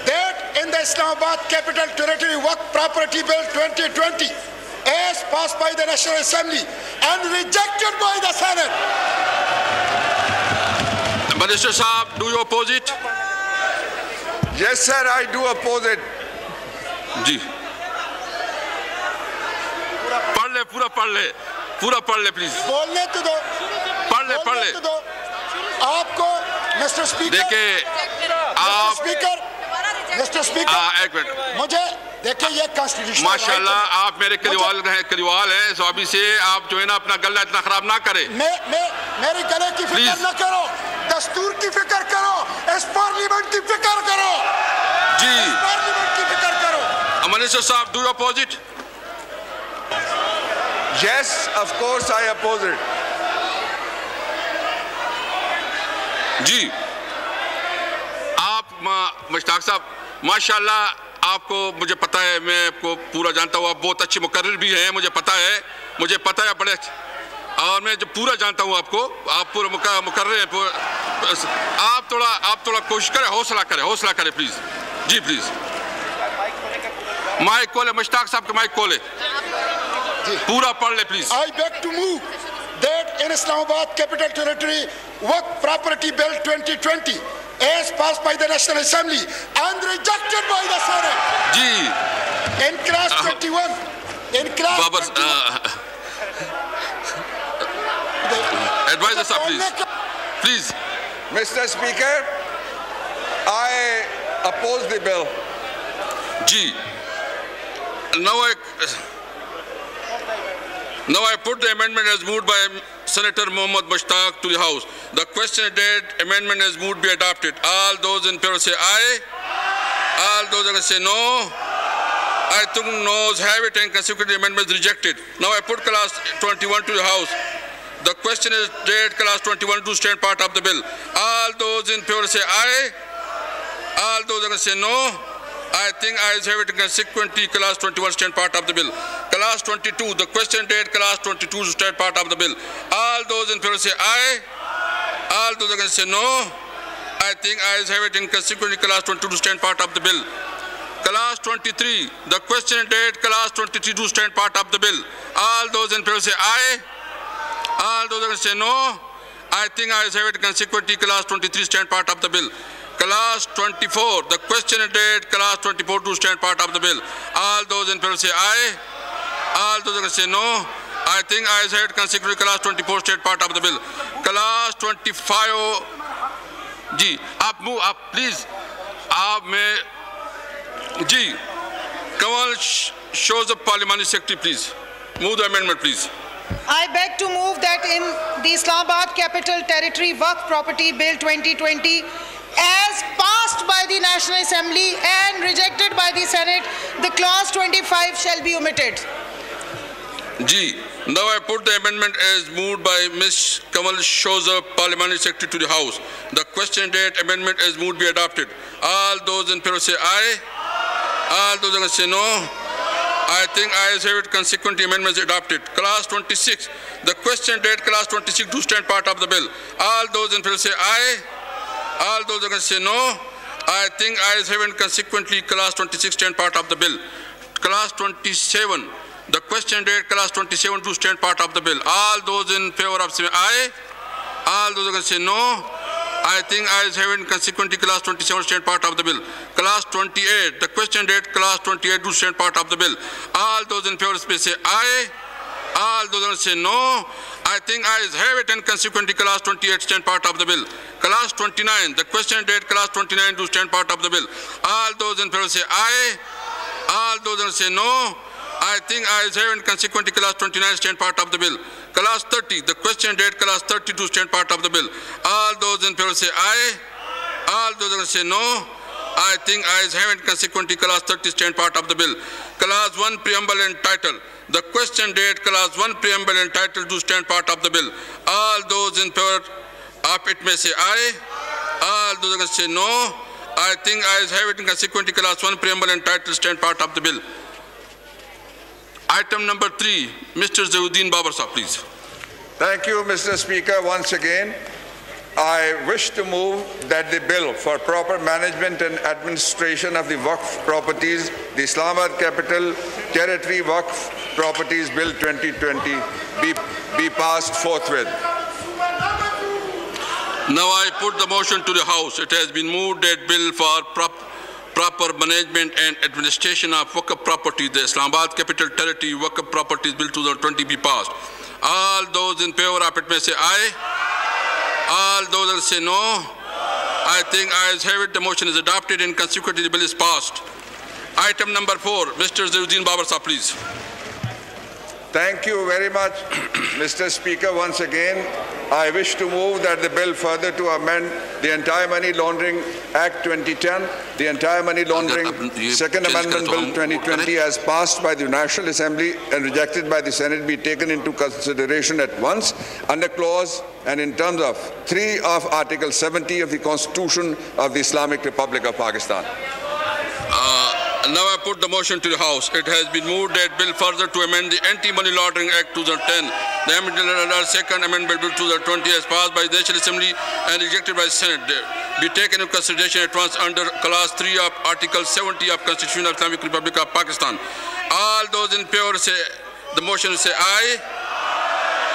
[SPEAKER 8] that in the Islamabad Capital Territory Waqf Property Bill 2020 as passed by the National Assembly and rejected by the Senate.
[SPEAKER 2] Minister Saab, do you oppose it?
[SPEAKER 1] Yes, sir, I do oppose it.
[SPEAKER 2] जी पढ़ ले, पूरा पढ़ ले please.
[SPEAKER 8] बोलने तो दो,
[SPEAKER 2] पढ़ ले
[SPEAKER 8] तो दो। आपको मिस्टर स्पीकर,
[SPEAKER 2] देखिए आप
[SPEAKER 8] मिस्टर स्पीकर
[SPEAKER 2] एक मिनट
[SPEAKER 8] मुझे देखिए ये कॉन्स्टिट्यूशन
[SPEAKER 2] माशाल्लाह आप मेरे करीवाल हैं, सो अभी से आप जो है ना अपना गला इतना खराब ना करें।
[SPEAKER 8] मेरे गले की फिक्र न करो, दस्तूर की फिक्र करो, इस पार्लियामेंट की फिक्र करो जी, पार्लियामेंट की फिक्र करो।
[SPEAKER 2] मिनिस्टर साहब, do you oppose it?
[SPEAKER 1] Yes, of course I oppose it.
[SPEAKER 2] जी, आप मुश्ताक साहब, माशाल्लाह आपको मुझे पता है, मैं आपको पूरा जानता हूँ, आप बहुत अच्छे मुकर्रिर भी हैं, मुझे पता है बड़े, और मैं जो पूरा जानता हूँ आपको, आप पूरा मुकर्रिर हैं। आप थोड़ा कोशिश करें, हौसला करें प्लीज। जी प्लीज, माइक खोले, मुश्ताक साहब का माइक खोले, पूरा पढ़ ले please.
[SPEAKER 8] I beg to move that in Islamabad Capital Territory Waqf Property Bill 2020 as passed by the National Assembly and rejected by the Senate.
[SPEAKER 2] जी,
[SPEAKER 8] In class 21,
[SPEAKER 2] Babar advisor sir, please.
[SPEAKER 1] Mr. Speaker, I oppose the bill.
[SPEAKER 2] G. Now I put the amendment as moved by Senator Mohammad Mushtaq to the House. The question that amendment as moved be adopted. All those in favor say aye. All those against say no. I took noes have it and consequently the amendment is rejected. Now I put class 21 to the House. The question is that class 21 to stand part of the bill. All those in favor say aye. All those against say no. I think ayes have it, consequently class 21 stand part of the bill. Class 22, the question date class 22 to stand part of the bill. All those in favor say aye. All those against say no. I think ayes have it, and consequently class 22 to stand part of the bill. Class 23, the question date class 23 to stand part of the bill. All those in favor say aye. All those against say no. I think ayes have it, consequently class 23 stand part of the bill. Class 24, the question date class 24 to stand part of the bill. All those in favor say aye. All those against say no. I think ayes have it, consequently class 24 stand part of the bill. Class 25, जी आप move up please. आप में जी Kamal shows up parliamentary secretary please. Move the amendment please.
[SPEAKER 9] I beg to move that in the Islamabad Capital Territory Waqf Property Bill 2020 as passed by the National Assembly and rejected by the Senate, the clause 25 shall be omitted.
[SPEAKER 2] G. Now I put the amendment as moved by Ms. Kamal Shoza, Parliamentary Secretary to the House. The question date amendment as moved be adopted. All those in favor say aye. All those against say no. I think ayes have it, consequently amendment is adopted. Class 26. The question date class 26 to stand part of the bill. All those in favor say aye. All those against say no. I think ayes have it, consequently class 26 stand part of the bill. Class 27. The question date class 27 to stand part of the bill. All those in favor of say aye. All those against say no. I think ayes have it, consequently class 27 stand part of the bill. Class 28. The question date class 28 to stand part of the bill. All those in favor say aye. All those against say no. I think ayes have it, and consequently class 28 stand part of the bill. Class 29. The question date class 29 to stand part of the bill. All those in favor say aye. All those against say no. I think ayes have it, consequently class 29 stand part of the bill. Class 30, the question date class 32 stand part of the bill. All those in favor say aye. All those against say no. I think ayes have it, consequently class 30 stand part of the bill. Class 1 preamble and title. The question date class 1 preamble and title to stand part of the bill. All those in favor of it may say aye. All those against say no. I think ayes have it, consequently class 1 preamble and title stand part of the bill. Item number 3, Mr. Zahuddin Babar Sahab, please.
[SPEAKER 1] Thank you, Mr. Speaker. Once again, I wish to move that the bill for proper management and administration of the Waqf properties, the Islamabad Capital Territory Waqf Properties Bill 2020, be passed forthwith.
[SPEAKER 2] Now I put the motion to the House. It has been moved that bill for proper management and administration of Waqf property, the Islamabad Capital Territory Waqf Properties Bill 2020 be passed. All those in favor of it may say aye. All those that say no. I think ayes have it, the motion is adopted, and consequently the bill is passed. Item number 4, Mr. Zahuddin Babar Sahab, please.
[SPEAKER 1] Thank you very much, Mr. Speaker. Once again, I wish to move that the bill further to amend the Anti-Money Laundering Act 2010, the Anti-Money Laundering Second Amendment Bill 2020 as passed by the National Assembly and rejected by the Senate be taken into consideration at once under clause and in terms of 3 of Article 70 of the Constitution of the Islamic Republic of Pakistan.
[SPEAKER 2] Now I put the motion to the House. It has been moved that bill further to amend the Anti-Money Laundering Act 2010, the Second Amendment Bill 2020 as passed by the National Assembly and rejected by the Senate be taken into consideration at once under Clause 3 of Article 70 of Constitution of the Islamic Republic of Pakistan. All those in favor say the motion say aye.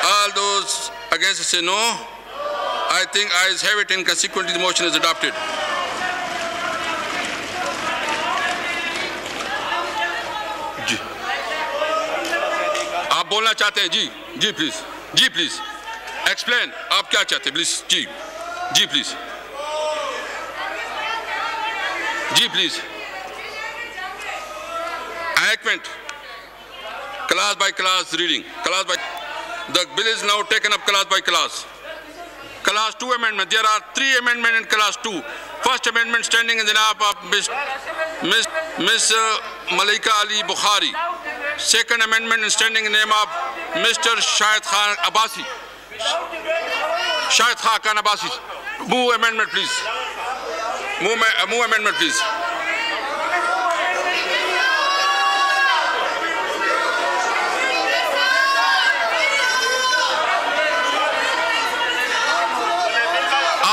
[SPEAKER 2] All those against say no. I think ayes have it, and consequently the motion is adopted. जी आप बोलना चाहते हैं? जी please explain, आप क्या चाहते हैं? Please जी please Amendment, class by class reading, the bill is now taken up class by class. Class 2 amendment, there are 3 amendments in class 2. First amendment standing in the name of Miss Malika Ali Bukhari. Second amendment standing in the name of Mr. Shahid Khan Abbasi. Shahid Khan Abbasi. Move amendment, please. Move amendment, please.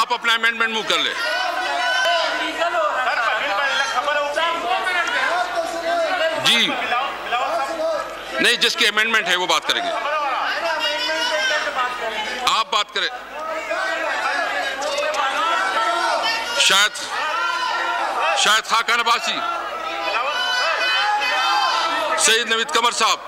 [SPEAKER 2] आप अपना amendment move कर ले। जी नहीं, जिसकी amendment है वो बात करेंगे। आप बात करें। शायद खान अब्बासी, सईद नवीद कमर साहब।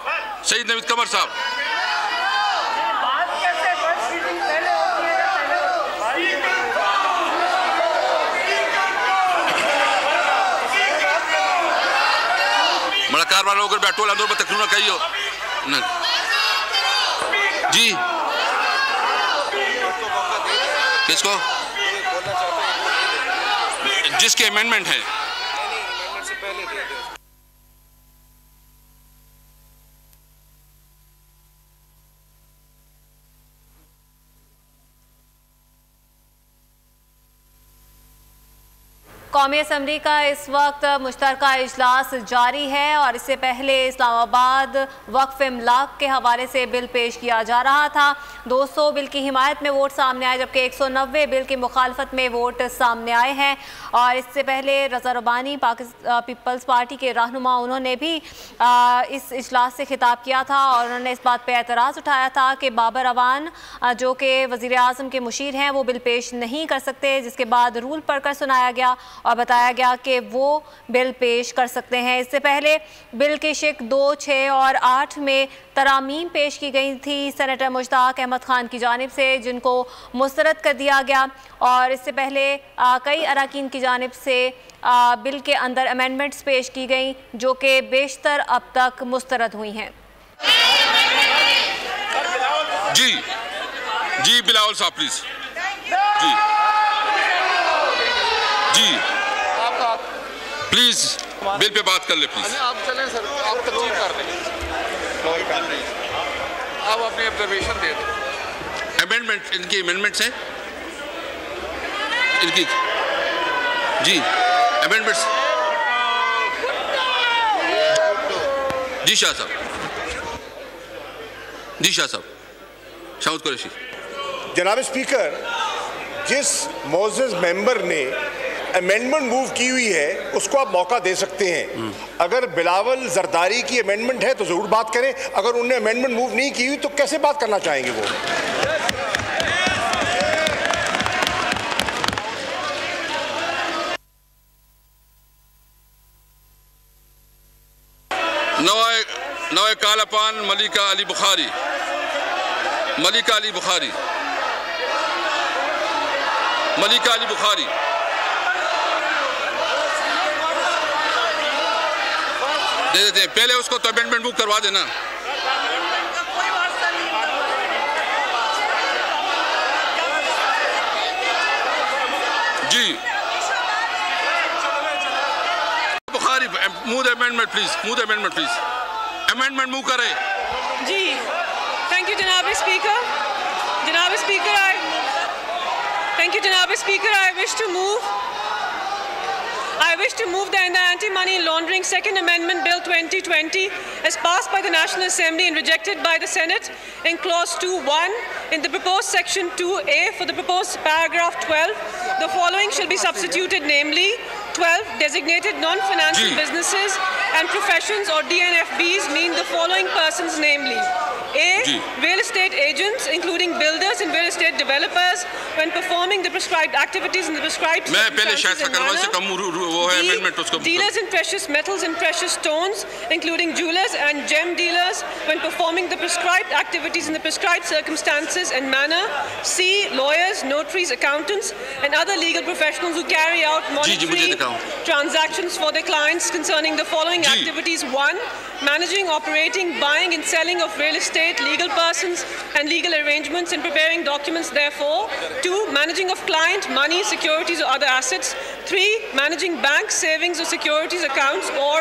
[SPEAKER 2] मलकार वालों को बैठो अंदर में तकरीर कही हो जी। किसको? जिसके अमेंडमेंट है।
[SPEAKER 10] कौमी असम्बली का इस वक्त मुश्तरका इजलास जारी है और इससे पहले इस्लामाबाद वक्फ इमलाक के हवाले से बिल पेश किया जा रहा था। 200 बिल की हिमायत में वोट सामने आए जबकि 190 बिल की मुखालफत में वोट सामने आए हैं। और इससे पहले रज़ा रब्बानी पीपल्स पार्टी के रहनुमा उन्होंने भी इस इजलास से खिताब किया था और उन्होंने इस बात पर एतराज़ उठाया था कि बाबर अवान जो कि वज़ीर आज़म के मुशीर हैं वो बिल पेश नहीं कर सकते, जिसके बाद रूल पढ़कर सुनाया गया और बताया गया कि वो बिल पेश कर सकते हैं। इससे पहले बिल की शिक 2, 6 और 8 में तरामीम पेश की गई थी सेनेटर मुश्ताक अहमद खान की जानिब से, जिनको मुस्तरद कर दिया गया। और इससे पहले कई अरकान की जानिब से बिल के अंदर अमेंडमेंट्स पेश की गई जो कि बेशतर अब तक मुस्तरद हुई हैं।
[SPEAKER 2] जी बिलावल साहब प्लीज। जी प्लीज बिल पे बात कर ले प्लीज।
[SPEAKER 11] आप चलें सर, आप तकलीफ कर दें, आप अपनी ऑब्जर्वेशन दे दें।
[SPEAKER 2] अमेंडमेंट, इनकी अमेंडमेंट्स हैं इनकी। जी अमेंडमेंट्स। जी शाह साहब शाउद कुरैशी।
[SPEAKER 12] जनाब स्पीकर, जिस मोअज़्ज़ज़ मेंबर ने अमेंडमेंट मूव की हुई है उसको आप मौका दे सकते हैं। अगर बिलावल जरदारी की अमेंडमेंट है तो ज़रूर बात करें, अगर उन्होंने अमेंडमेंट मूव नहीं की हुई तो कैसे बात करना चाहेंगे वो?
[SPEAKER 2] नवे कालापान मलिका अली बुखारी। दे देते हैं, पहले उसको तो अमेंडमेंट मूव करवा देना। जी Bukhari move amendment please, amendment move करे
[SPEAKER 13] जी। थैंक यू जनाब speaker. I wish to move that the Anti-Money Laundering Second Amendment Bill 2020 as passed by the National Assembly and rejected by the Senate in Clause 2(1) in the proposed Section 2A for the proposed paragraph 12, the following shall be substituted, namely 12 designated non-financial businesses and professions or DNFBs mean the following persons, namely A. Real estate agents including builders and real estate developers when performing the prescribed activities in the prescribed circumstances and manner. B. Dealers in precious metals and precious stones including jewelers and gem dealers when performing the prescribed activities in the prescribed circumstances and manner. C. Lawyers, notaries, accountants and other legal professionals who carry out monetary transactions for their clients concerning the following activities. 1. Managing, operating, buying and selling of real estate, legal persons and legal arrangements and preparing documents therefore. 2. Managing of client, money, securities or other assets. 3. Managing bank, savings or securities accounts. Or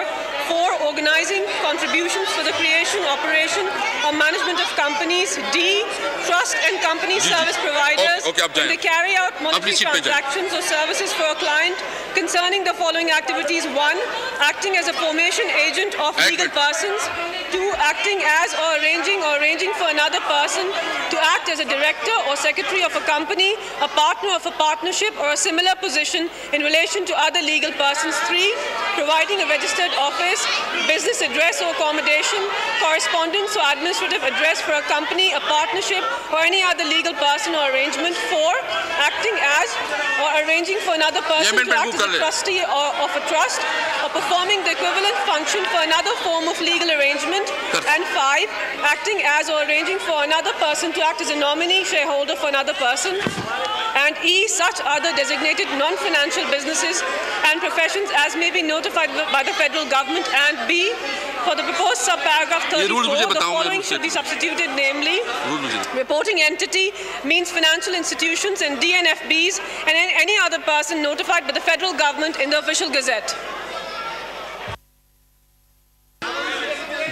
[SPEAKER 13] 4. Organizing contributions for the creation, operation or management of companies. D. Trust and company service providers. They carry out monetary transactions or services for a client concerning the following activities. 1. Acting as a formation agent of legal persons. 2. Acting as or arranging for another person to act as a director or secretary of a company, a partner of a partnership or a similar position in relation to other legal persons. 3. Providing a registered office, business address or accommodation, correspondence or administrative address for a company, a partnership or any other legal person or arrangement. 4. Acting as or arranging for another person to act as a trustee of a trust or performing the equivalent function for another form of legal arrangement. And 5. Acting as or arranging for another person to act as a nominee shareholder for another person. And E. Such other designated non-financial businesses and professions as may be notified by the federal government. And B. For the proposed subparagraph 34, the following should be substituted, namely reporting entity means financial institutions and DNFBs and any other person notified by the federal government in the official gazette.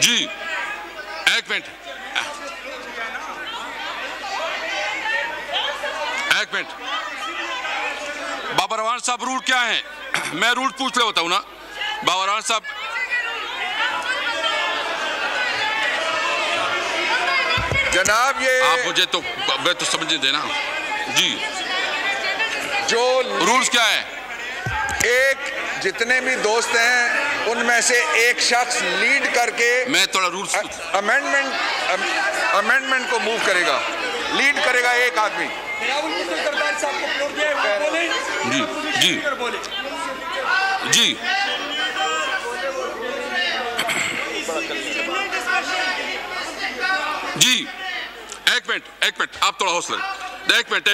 [SPEAKER 2] जी एक minute बाबरवान साहब rule क्या है? मैं rule पूछ ले होता हूँ ना बाबरवान साहब।
[SPEAKER 1] जनाब ये
[SPEAKER 2] आप मुझे तो समझ देना जी
[SPEAKER 1] जो
[SPEAKER 2] रूल्स क्या है।
[SPEAKER 1] एक जितने भी दोस्त हैं उनमें से एक शख्स लीड करके
[SPEAKER 2] मैं थोड़ा रूल्स
[SPEAKER 1] अमेंडमेंट को मूव करेगा, लीड करेगा एक आदमी।
[SPEAKER 2] जी जी जी जी एक मिनट आप थोड़ा हौसला एक मिनट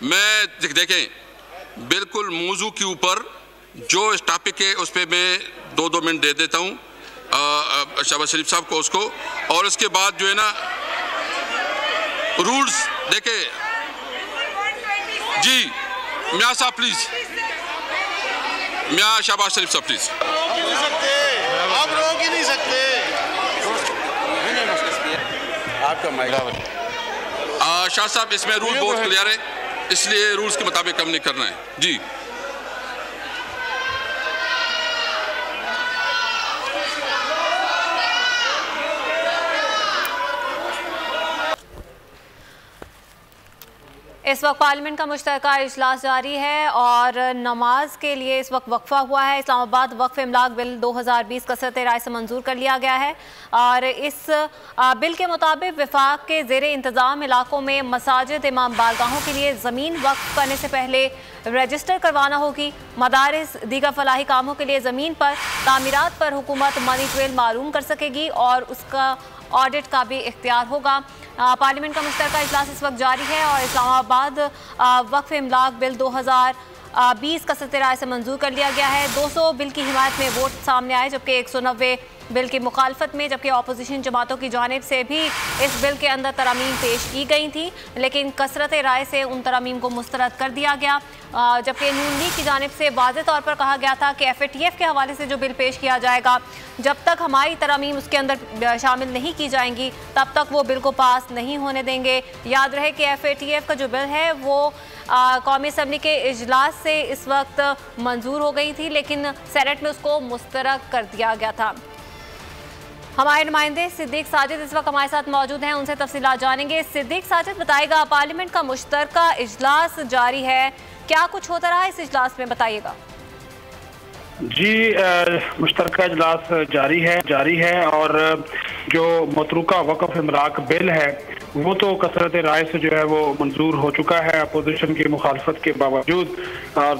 [SPEAKER 2] मैं देखें बिल्कुल मौजू के ऊपर जो इस टॉपिक है उस पर मैं 2 मिनट दे देता हूँ शहबाज शरीफ साहब को उसको, और इसके बाद जो है ना रूल्स देखे। जी मियाँ साहब प्लीज, मियाँ शहबाज शरीफ साहब प्लीज।
[SPEAKER 5] आप रोक ही नहीं सकते।
[SPEAKER 2] आपका माइक शाह साहब, इसमें रूल बहुत क्लियर है, इसलिए रूल्स के मुताबिक काम नहीं करना है। जी
[SPEAKER 10] इस वक्त पार्लियामेंट का मुश्तरका इजलास जारी है और नमाज के लिए इस वक्त वक्फा हुआ है। इस्लामाबाद वक्फ इमलाक बिल 2020 कसरत राय से मंजूर कर लिया गया है और इस बिल के मुताबिक वफाक के ज़ेरे इंतज़ाम इलाकों में मसाजिद, इमाम बारगाहों के लिए ज़मीन वक्फ करने से पहले रजिस्टर करवाना होगी। मदारिस, दीगर फलाही कामों के लिए ज़मीन पर तामीरात पर हुकूमत मनी ट्रेल मालूम कर सकेगी और उसका ऑडिट का भी इख्तियार होगा। पार्लियामेंट का मुश्तरका इजलास इस वक्त जारी है और इस्लामाबाद वक्फ इमलाक बिल 2020 कसरत राय से मंजूर कर लिया गया है। 200 बिल की हिमायत में वोट सामने आए जबकि 190 बिल की मुखालफत में, जबकि अपोजिशन जमातों की जानिब से भी इस बिल के अंदर तरमीम पेश की गई थी, लेकिन कसरत राय से उन तरमीम को मुस्तरद कर दिया गया। जबकि नून लीग की जानिब से वाज़ेह तौर पर कहा गया था कि FATF के हवाले से जो बिल पेश किया जाएगा, जब तक हमारी तरमीम उसके अंदर शामिल नहीं की जाएंगी तब तक वो बिल को पास नहीं होने देंगे। याद रहे कि FATF का जो बिल है वो कौमी असम्बली के इजलास से इस वक्त मंजूर हो गई थी, लेकिन सेनेट में उसको मुस्तरद कर दिया गया था। हमारे नुमाइंदे सिद्दीक साजिद इस वक्त हमारे साथ मौजूद हैं, उनसे तफसीलात जानेंगे। सिद्दीक साजिद, बताइएगा, पार्लियामेंट का मुश्तरका इजलास जारी है, क्या कुछ होता रहा इस इजलास में, बताइएगा।
[SPEAKER 4] जी, मुश्तरका इजलास जारी है और जो मतरूका वक़्फ़ इमलाक बिल है वो तो कसरत राय से जो है वो मंजूर हो चुका है अपोजिशन की मुखालफत के बावजूद।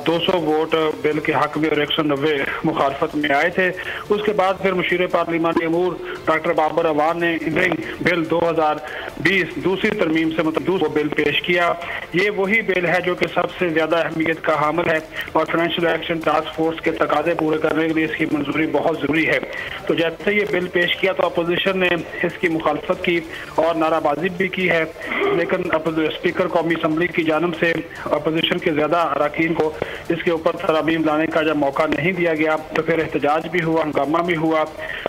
[SPEAKER 4] 200 वोट बिल के हक में और 190 मुखालफत में आए थे। उसके बाद फिर मुशीर पार्लिमानी अमूर डॉक्टर बाबर अवान ने बिल 2020 दूसरी तरमीम से मतलब बिल पेश किया। ये वही बिल है जो कि सबसे ज़्यादा अहमियत का हामिल है और फाइनेंशियल एक्शन टास्क फोर्स के तकाजे पूरे करने के लिए इसकी मंजूरी बहुत ज़रूरी है। तो जैसे ये बिल पेश किया तो अपोजिशन ने इसकी मुखालफत की और नाराबाजी भी की है, लेकिन स्पीकर कौमी असम्बली की जानब से अपोजिशन के ज़्यादा अरकान को इसके ऊपर तरमीम लाने का जब मौका नहीं दिया गया तो फिर एहतजाज भी हुआ, हंगामा भी हुआ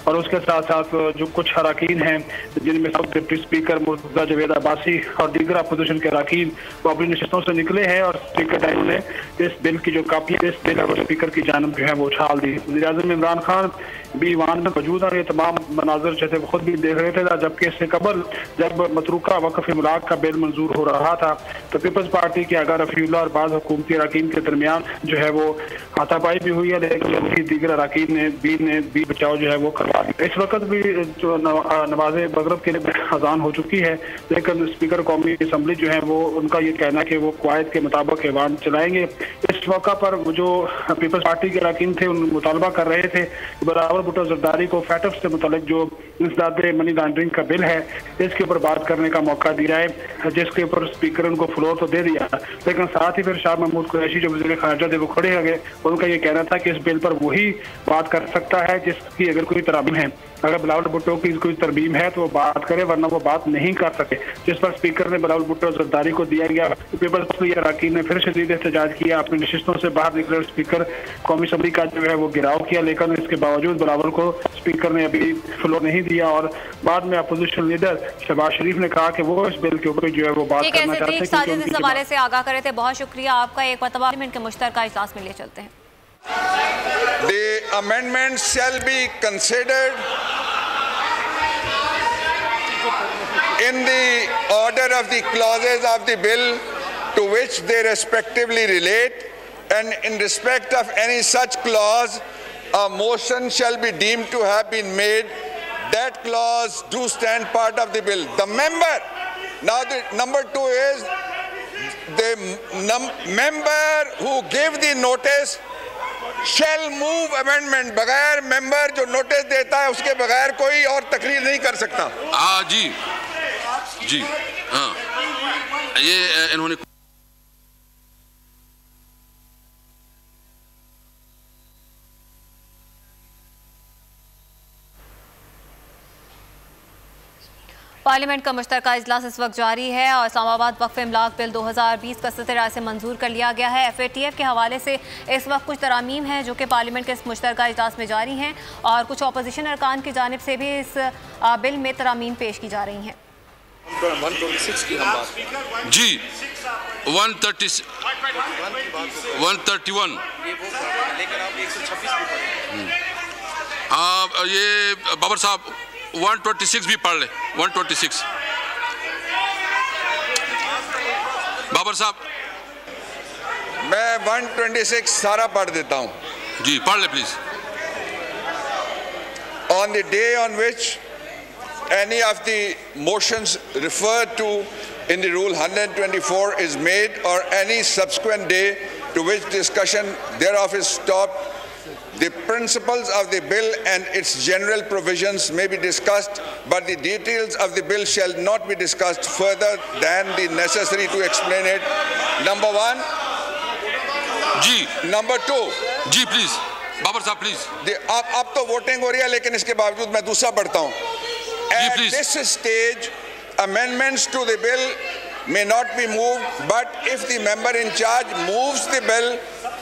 [SPEAKER 4] और उसके साथ साथ जो कुछ अरकान हैं जिनमें सब डिप्टी स्पीकर मुर्तज़ा जवेद अब्बासी और दीगर अपोजिशन के अरकान वो अपनी नशिस्तों से निकले हैं और स्पीकर टाइम ने इस बिल की जो कापी इस बिल और स्पीकर की जानब जो है वो उछाल दी। वज़ीर-ए-आज़म इमरान खान भी ईवान में मौजूद हैं, ये तमाम मनाजर जैसे वो खुद भी देख रहे थे। जबकि इससे कबल जब मतरूका वक़्फ़ इमलाक का बिल मंजूर हो रहा था तो पीपल्स पार्टी के आगा रफ़ीउल्लाह और बाज़ हुकूमती अरकान के दरमियान जो है वो हाथापाई भी हुई है, लेकिन दीगर अरकान ने भी बचाव जो है वो करवा दिया। इस वक्त भी जो नमाज मगरिब के लिए अजान हो चुकी है, लेकिन स्पीकर कौमी असम्बली जो है वो उनका ये कहना है कि वो क़वायद के मुताबिक ऐवान चलाएंगे। इस मौका पर जो पीपल्स पार्टी के अरकान थे उन मुतालबा कर रहे थे बराबर भुट्टो जरदारी को FATF से मुतालिक जो इंसदाद मनी लॉन्ड्रिंग का बिल है इसके ऊपर बात करने का मौका दिया है, जिसके ऊपर स्पीकर उनको फ्लोर तो दे दिया, लेकिन साथ ही फिर शाह महमूद कुरैशी जो वज़ीर ख़ारिजा थे वो खड़े हो गए। उनका ये कहना था कि इस बिल पर वही बात कर सकता है जिसकी अगर कोई तरमीम है, अगर बिलावल भुट्टो की कोई तरमीम है तो वो बात करे, वरना वो बात नहीं कर सके, जिस पर स्पीकर ने बिलावल भुट्टो जरदारी को दिया गया। पीपल्स अरकान ने फिर शदीद एहतजाज किया, अपनी नशिस्तों से बाहर निकले, स्पीकर कौमी असम्बली का जो है वो गिराव किया, लेकिन इसके बावजूद बिलावल को स्पीकर ने अभी फ्लोर नहीं दिया और बाद में अपोजिशन लीडर शहबाज शरीफ ने कहा कि वो इस बिल के ऊपर जो है वो बात करना चाहते हैं।
[SPEAKER 10] इस हवाले से आगाह करे थे, बहुत शुक्रिया आपका। एक पार्लियामेंट के मुश्तरका इजलास में ले चलते हैं।
[SPEAKER 1] The amendments shall be considered in the order of the clauses of the bill to which they respectively relate, and in respect of any such clause, a motion shall be deemed to have been made. That clause do stand part of the bill. The member, now the number 2 is the member who gave the notice shall move amendment. बगैर member जो notice देता है उसके बगैर कोई और तकरीर नहीं कर सकता।
[SPEAKER 2] जी हाँ, ये इन्होंने
[SPEAKER 10] पार्लियामेंट का मुश्तरका इजलास इस वक्त जारी है और इस्लामाबाद वक्फ इमलाक बिल 2020 कसरत राय से मंजूर कर लिया गया है। FATF के हवाले से इस वक्त कुछ तरामीम हैं जो कि पार्लियामेंट के इस मुश्तरका इजलास में जारी हैं और कुछ अपोजिशन अरकान की जानिब से भी इस बिल में तरामीम पेश की जा रही हैं।
[SPEAKER 11] 126 की हम बात
[SPEAKER 2] जी 130 131 ये बाबर साहब 126 भी पढ़ ले। 126 बाबर साहब,
[SPEAKER 1] मैं 126 सारा पढ़ देता हूँ।
[SPEAKER 2] जी पढ़ ले please.
[SPEAKER 1] On the day on which any of the motions referred to in the Rule 124 is made, or any subsequent day to which discussion thereof is stopped, the principles of the bill and its general provisions may be discussed, but the details of the bill shall not be discussed further than the necessary to explain it. Number 1.
[SPEAKER 2] जी
[SPEAKER 1] Number 2.
[SPEAKER 2] जी please. Babar साहब please.
[SPEAKER 1] अब तो voting हो रही है, लेकिन इसके बावजूद मैं दूसरा पढ़ता हूँ। At this stage, amendments to the bill may not be moved, but if the member in charge moves the bill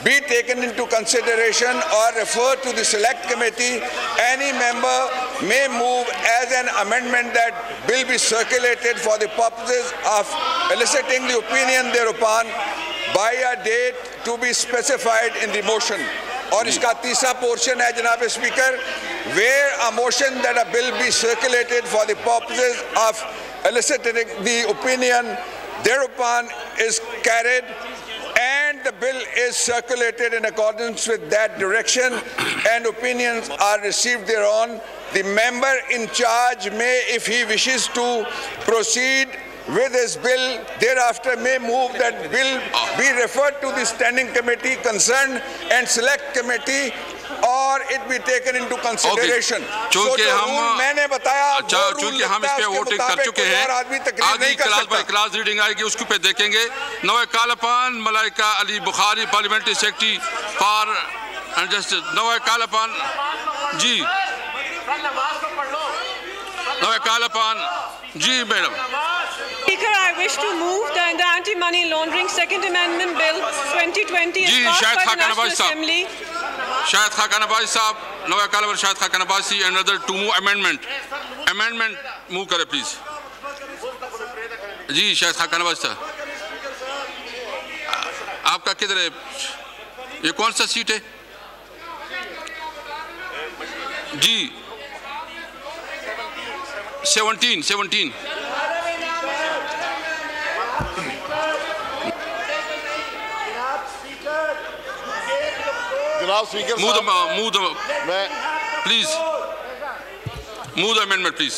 [SPEAKER 1] be taken into consideration or referred to the select committee, any member may move as an amendment that bill be circulated for the purposes of eliciting the opinion thereupon by a date to be specified in the motion. और इसका तीसरा portion है जनाब speaker, where a motion that a bill be circulated for the purposes of eliciting the opinion thereupon is carried and the bill is circulated in accordance with that direction and opinions are received thereon, the member in charge may, if he wishes to proceed with his bill, thereafter may move that bill be referred to the standing committee concerned and select committee और it be taken into consideration.
[SPEAKER 2] चूंकि हम
[SPEAKER 1] मैंने बताया,
[SPEAKER 2] चूंकि हम इस पे voting कर चुके हैं, आगे क्लास बाय क्लास रीडिंग आएगी, उसके पे देखेंगे। नवे कालापान Malaika Ali Bukhari parliamentary secretary for and justice. नवे कालापान जी, नवे कालापान जी madam.
[SPEAKER 13] Speaker, I wish to move the Anti-Money Laundering Second Amendment Bill 2020 as passed by the National Assembly.
[SPEAKER 2] Shahid Khaqan Abbasi साहब, नवा Kalawar Shahid Khaqan Abbasi and other to move amendment move करे please. Ji Shahid Khaqan Abbasi साहब, आपका किधर है? ये कौन सा सीट है? जी 17
[SPEAKER 12] जनाब speaker
[SPEAKER 2] please move the amendment please.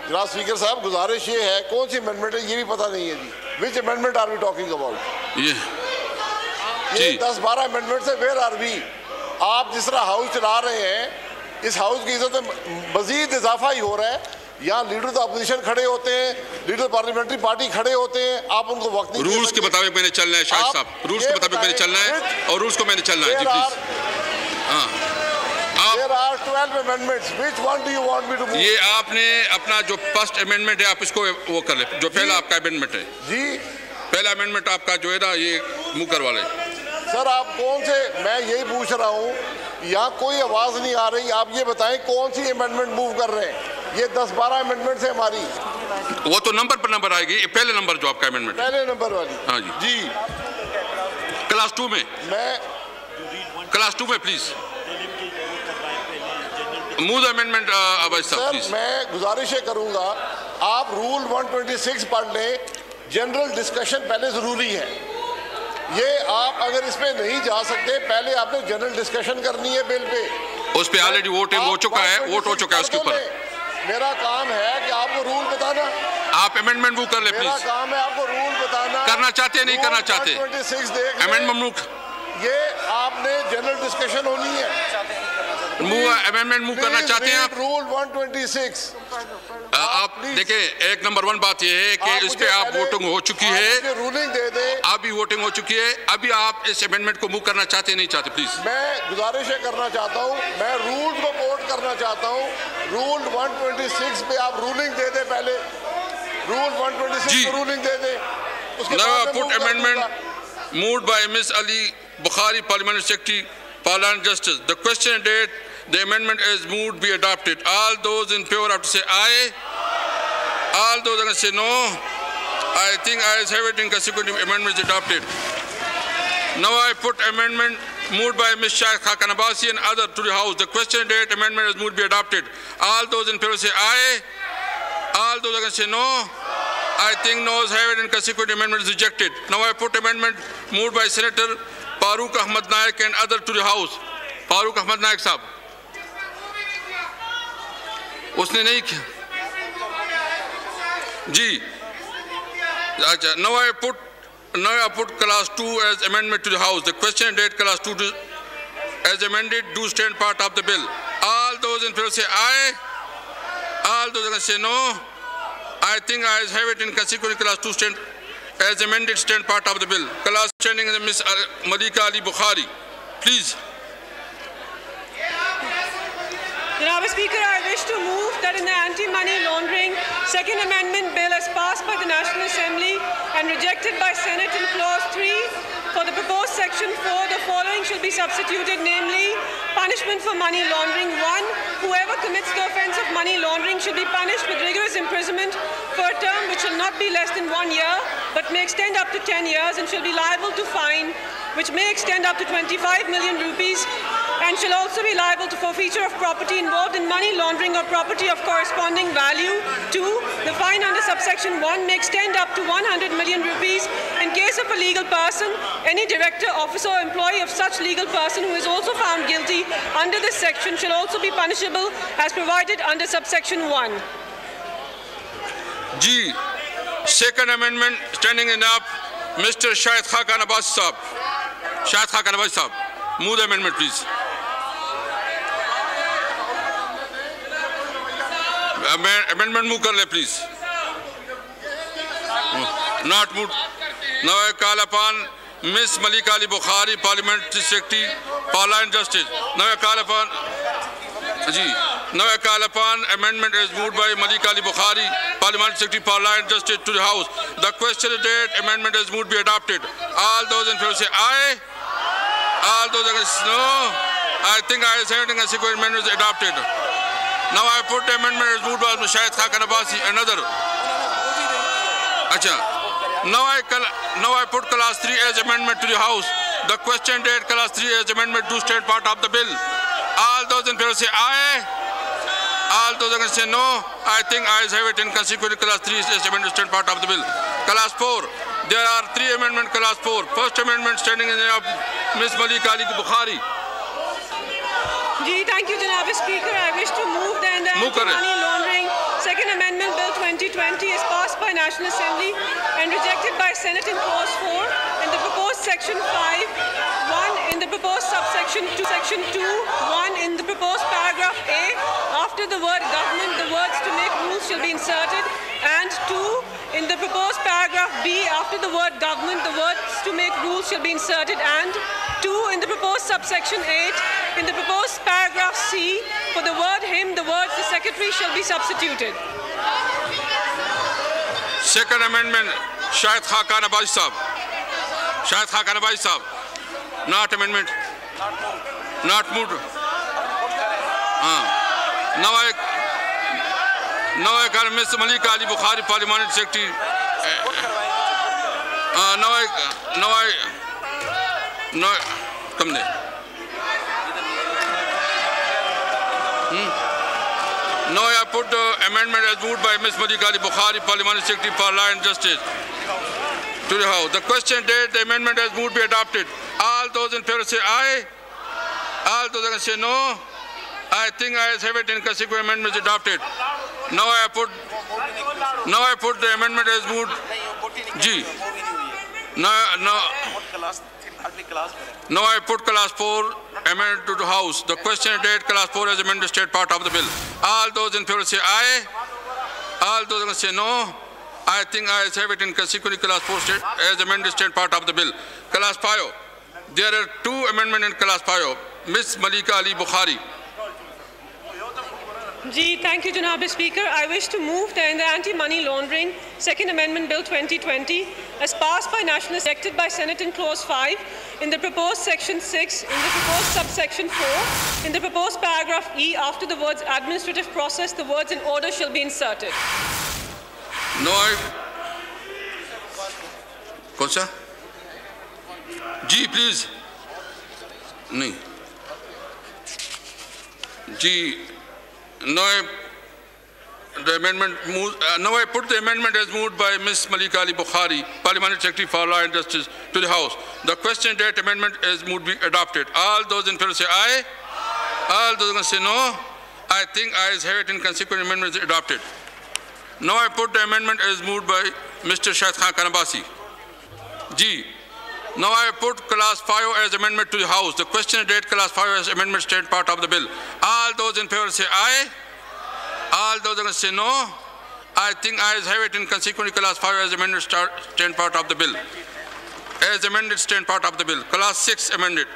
[SPEAKER 12] जनाब स्पीकर साहब, गुजारिश ये है, कौन सी अमेंडमेंट है ये भी पता नहीं है जी। Which amendment are we talking about? ये 10-12 अमेंडमेंट से वेयर आर वी? आप जिस तरह हाउस चला रहे हैं, इस हाउस की इज्जत में मजीद इजाफा ही हो रहा है। यहाँ लीडर ऑफ अपोजिशन खड़े होते हैं, लीडर पार्लियामेंट्री पार्टी खड़े होते हैं, आप उनको वक्त नहीं।
[SPEAKER 2] रूल्स के मुताबिक मैंने चलना है शाहिद साहब, रूल्स के मुताबिक मैंने चलना है और रूल्स को मैंने चलना है जी please.
[SPEAKER 12] There are 12 amendments. Which one do you want me to move?
[SPEAKER 2] ये आपने अपना जो फर्स्ट अमेंडमेंट है आप इसको वो कर ले, जो पहला आपका अमेंडमेंट है
[SPEAKER 12] जी,
[SPEAKER 2] पहला अमेंडमेंट आपका जो है ना ये मुँह करवा ले।
[SPEAKER 12] सर आप कौन से, मैं यही पूछ रहा हूँ, यहाँ कोई आवाज नहीं आ रही, आप ये बताएं कौन सी अमेंडमेंट मूव कर रहे हैं? ये 10-12 अमेंडमेंट है हमारी।
[SPEAKER 2] वो तो नंबर पर नंबर आएगी, पहले नंबर जो आपका अमेंडमेंट,
[SPEAKER 12] पहले नंबर वाली।
[SPEAKER 2] हाँ जी क्लास 2 में,
[SPEAKER 12] मैं
[SPEAKER 2] क्लास 2 में प्लीज मूव द अमेंडमेंट अवैध साहब प्लीज।
[SPEAKER 12] मैं गुजारिश करूंगा, आप रूल 126 पढ़ लें, जनरल डिस्कशन पहले जरूरी है। ये आप अगर इस पे नहीं जा सकते, पहले आपने जनरल डिस्कशन करनी है बिल पे।
[SPEAKER 2] उस पे ऑलरेडी वोटिंग हो चुका है, वोट हो चुका है उसके ऊपर।
[SPEAKER 12] मेरा काम है कि आपको रूल बताना।
[SPEAKER 2] आप अमेंडमेंट मूव कर ले प्लीज।
[SPEAKER 12] मेरा काम है आपको रूल बताना।
[SPEAKER 2] करना चाहते हैं नहीं करना चाहते?
[SPEAKER 12] 126 देख
[SPEAKER 2] अमेंडमेंट मूव,
[SPEAKER 12] ये आपने जनरल डिस्कशन होनी है।
[SPEAKER 2] अमेंडमेंट मूव करना चाहते हैं आप?
[SPEAKER 12] रूल 126
[SPEAKER 2] आप देखें, एक नंबर 1 बात यह है कि इस पे आप वोटिंग हो चुकी है,
[SPEAKER 12] रूलिंग दे दे।
[SPEAKER 2] अभी वोटिंग हो चुकी है, अभी आप इस अमेंडमेंट को मूव करना चाहते नहीं चाहते प्लीज?
[SPEAKER 12] मैं गुजारिश करना चाहता हूं, मैं रूल को कोट करना चाहता हूं। रूल 126 पे आप रूलिंग दे दे, पहले रूल 126 पे ruling they they.
[SPEAKER 2] Now put amendment moved by Ms. Ali Bukhari, Parliamentary Secretary, Parliament Justice. The question date the amendment is moved be adopted. All those in favor have to say aye. All those are going to say no. I think ayes have it, in consequent amendment is adopted. Now I put amendment moved by Ms. Shahid Khaqan Abbasi and other to the House. The question date amendment is moved be adopted. All those in favor say aye. All those are going to say no. I think noes have it, and consequent amendment is rejected. Now I put amendment moved by Senator Farooq Ahmad Naik and other to the House. Farooq Ahmad Naik साहब, उसने नहीं किया जी। अच्छा, now I put class 2 as amendment to the House. The question date class 2 as amended do stand part of the bill. All those in favor say aye. All those are say no. I think ayes have it, in consequent class 2 stand as amended stand part of the bill. Class standing is Ms. Malika Ali Bukhari. Please.
[SPEAKER 13] Mr. Speaker, I wish to move that in the Anti-Money Laundering Second Amendment Bill as passed by the National Assembly and rejected by Senate in Clause 3, for the proposed Section 4, the following shall be substituted, namely, punishment for money laundering. 1. Whoever commits the offence of money laundering shall be punished with rigorous imprisonment for a term which shall not be less than 1 year, but may extend up to 10 years and shall be liable to fine, which may extend up to 25 million rupees, and shall also be liable to forfeiture of property involved in money laundering or property of corresponding value. 2. The fine under subsection 1 may extend up to 100 million rupees in case of a legal person, any director, officer or employee of such legal person who is also found guilty under this section shall also be punishable as provided under subsection 1.
[SPEAKER 2] G. Second Amendment standing up, Mr. Shahid Khaqan Abbas Saab. Shahid Khaqan Abbas Saab. Move the amendment, please. Amendment move kar le, please. Not moved. Now I call upon Ms. Malika Ali Bukhari, Parliamentary Secretary, Parliament and Justice. Now I call upon amendment as moved by Malika Ali Bukhari, Parliamentary Secretary, Parliament and Justice to the House. The question is that amendment as moved be adopted. All those in favor say aye. All those against no. I think I is having a sequence amendment is adopted. Now I put the amendment as moved by Shahid Khaqan Abbasi, another. Acha. Now I put class 3 as amendment to the House. The question date class 3 as amendment to stand part of the bill. All those in favor say aye. All those against say no. I think ayes have it, and consequently class 3 is amendment to stand part of the bill. Class 4. There are 3 amendments class 4. First amendment standing in of Ms. Malika Ali Bukhari.
[SPEAKER 13] Thank you, Mr. Speaker. I wish to move the Anti-Money Laundering Second Amendment Bill 2020 is passed by National Assembly and rejected by Senate in Clause 4 in the proposed Section 5, 1 in the proposed subsection 2, Section 2, 1 in the proposed paragraph A. After the word government, the words to make rules shall be inserted, and 2 in the proposed paragraph B. After the word government, the words to make rules shall be inserted, and 2 in the proposed subsection 8. In the proposed paragraph C, for the word him, the words the secretary shall be substituted.
[SPEAKER 2] Second amendment, Shahid Khaqan Abbasi Saab. Shahid Khaqan Abbasi Saab. Not amendment. Not moved. Now I call Ms. Malika Ali Bukhari, Parliamentary Secretary. Come there. Now I put the amendment as moved by Ms. Malika Ali Bukhari, Parliamentary Secretary, Parliament and Justice to the House. The question date the amendment as moved be adopted. All those in favor say aye. All those against say no. I think ayes have it, and consequent amendment is adopted. Now I put the amendment as moved. G. Now I put class 4 amendment to the House. The question date class 4 as amended state part of the bill. All those in favor say aye. All those against say no. I think ayes have it, in consequently class 4 state as amended state part of the bill. Class 5. There are 2 amendments in class 5. Ms. Malika Ali Bukhari.
[SPEAKER 13] Thank you, Mr. Speaker. I wish to move that in the Anti-Money Laundering Second Amendment Bill 2020, as passed by National, rejected by Senate in Clause 5, in the proposed Section 6, in the proposed subsection 4, in the proposed paragraph E, after the words administrative process, the words in order shall be inserted.
[SPEAKER 2] No, Konsa? G, please. No. G. Now the amendment moves, now I put the amendment as moved by Ms. Malika Ali Bukhari, Parliamentary Secretary for Law and Justice to the House. The question date amendment as moved be adopted. All those in favor say aye. All those against say no. I think ayes have it, and consequent amendment is adopted. Now I put the amendment as moved by Mr. Shahid Khaqan Abbasi. G. Now I put class 5 as amendment to the House. The question date class 5 as amendment state part of the bill. All those in favor say aye. All those against say no. I think ayes have it, and consequently class 5 as amended stand part of the bill. As amended stand part of the bill. Class 6 amended.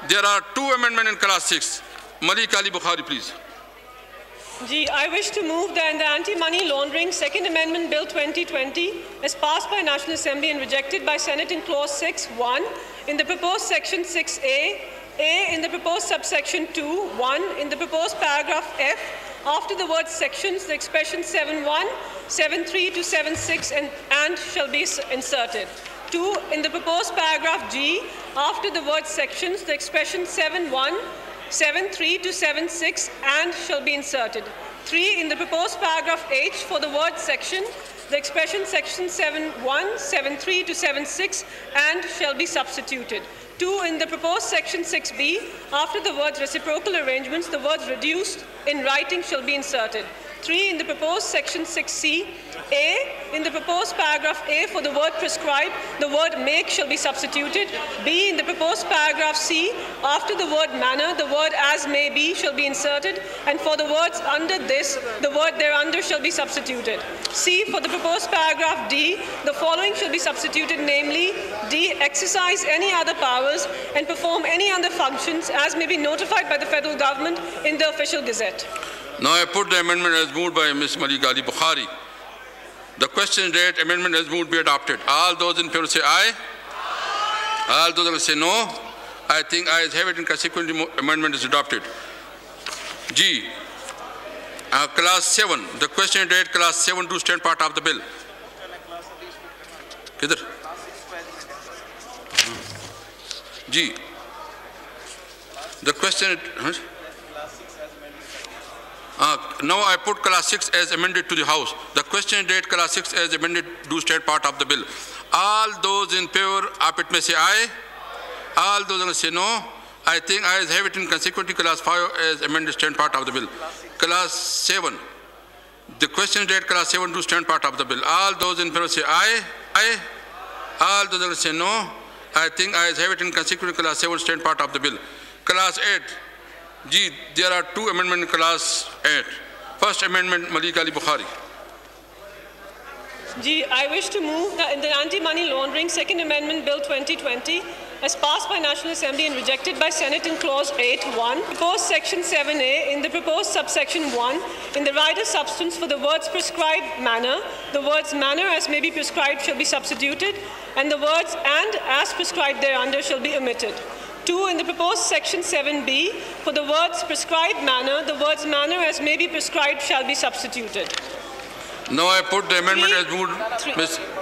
[SPEAKER 2] There are 2 amendments in class 6. Malika Ali Bukhari, please.
[SPEAKER 13] I wish to move that the Anti-Money Laundering Second Amendment Bill 2020, as passed by National Assembly and rejected by Senate in Clause 6(1), in the proposed Section 6A, A in the proposed subsection 2, 1 in the proposed paragraph F, after the word sections, the expression 7(1), 7(3) to 7(6) and shall be inserted. 2 in the proposed paragraph G, after the word sections, the expression 7(1), 7(3) to 7(6) and shall be inserted. 3 in the proposed paragraph H, for the word section, the expression section 7(1), 7(3) to 7(6) and shall be substituted. 2 in the proposed section 6B, after the words reciprocal arrangements, the words reduced in writing shall be inserted. 3 in the proposed section 6C, A in the proposed paragraph A, for the word prescribe, the word make shall be substituted. B in the proposed paragraph C, after the word manner, the word as may be shall be inserted, and for the words under this, the word thereunder shall be substituted. C for the proposed paragraph D, the following shall be substituted, namely D, exercise any other powers and perform any other functions as may be notified by the federal government in the official gazette.
[SPEAKER 2] Now I put the amendment as moved by Ms. Malika Ali Bukhari. The question date amendment as moved be adopted. All those in favor say aye. All those who say no. I think ayes have it, and consequently amendment is adopted. G. Class 7. The question date class 7 to stand part of the bill. Kidhar? G. The question. Now I put class 6 as amended to the House. The question date class 6 as amended do stand part of the bill. All those in favor of it may say aye. All those who say no. I think ayes have it, and consequently class 5 as amended stand part of the bill. Class 7. The question date class 7 do stand part of the bill. All those in favor say aye. Aye. All those who say no. I think ayes have it, and consequently class 7 stand part of the bill. Class 8. G, there are two amendments in class 8. First amendment, Malika Ali Bukhari.
[SPEAKER 13] G, I wish to move that in the Anti-Money Laundering Second Amendment Bill 2020, as passed by National Assembly and rejected by Senate in Clause 8(1), proposed Section 7A in the proposed subsection 1, in the rider's substance for the words prescribed manner, the words manner as may be prescribed shall be substituted, and the words and as prescribed thereunder shall be omitted. 2 in the proposed section 7B, for the words prescribed manner, the words manner as may be prescribed shall be substituted.
[SPEAKER 2] Now I put the amendment as moved.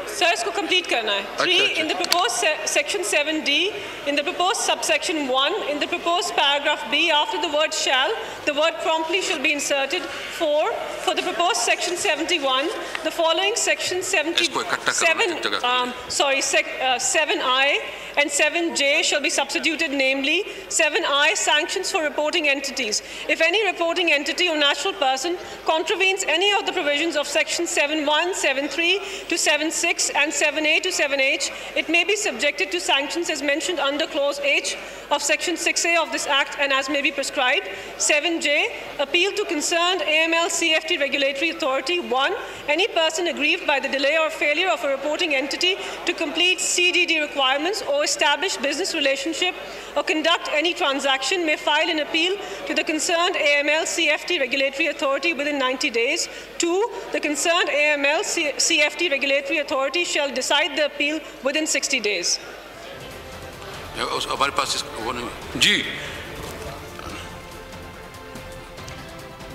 [SPEAKER 13] Sir, इसको complete करना है. 3 in the proposed section 7D, in the proposed subsection 1, in the proposed paragraph B, after the word shall, the word promptly shall be inserted. 4 for the proposed section 71, the following section 7I and 7J shall be substituted, namely 7I, sanctions for reporting entities. If any reporting entity or natural person contravenes any of the provisions of section 7(1), 7(3) to 7(6) and 7A to 7H, it may be subjected to sanctions as mentioned under clause H of section 6A of this act and as may be prescribed. 7J, appeal to concerned AML CFT regulatory authority. 1. Any person aggrieved by the delay or failure of a reporting entity to complete CDD requirements or establish business relationship or conduct any transaction may file an appeal to the concerned AML CFT regulatory authority within 90 days. 2. The concerned AML CFT regulatory authority shall decide the appeal within 60 days.
[SPEAKER 2] जी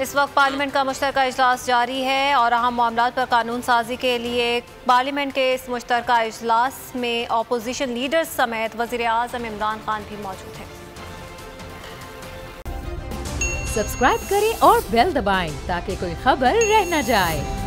[SPEAKER 10] इस वक्त parliament का मुश्तरका इजलास जारी है और अहम मामलात पर कानून साजी के लिए पार्लियामेंट के इस मुश्तरका इजलास में अपोजिशन लीडर्स समेत वज़ीर आज़म इमरान खान भी मौजूद हैं।
[SPEAKER 14] सब्सक्राइब करें और बेल दबाएं ताकि कोई खबर रह न जाए।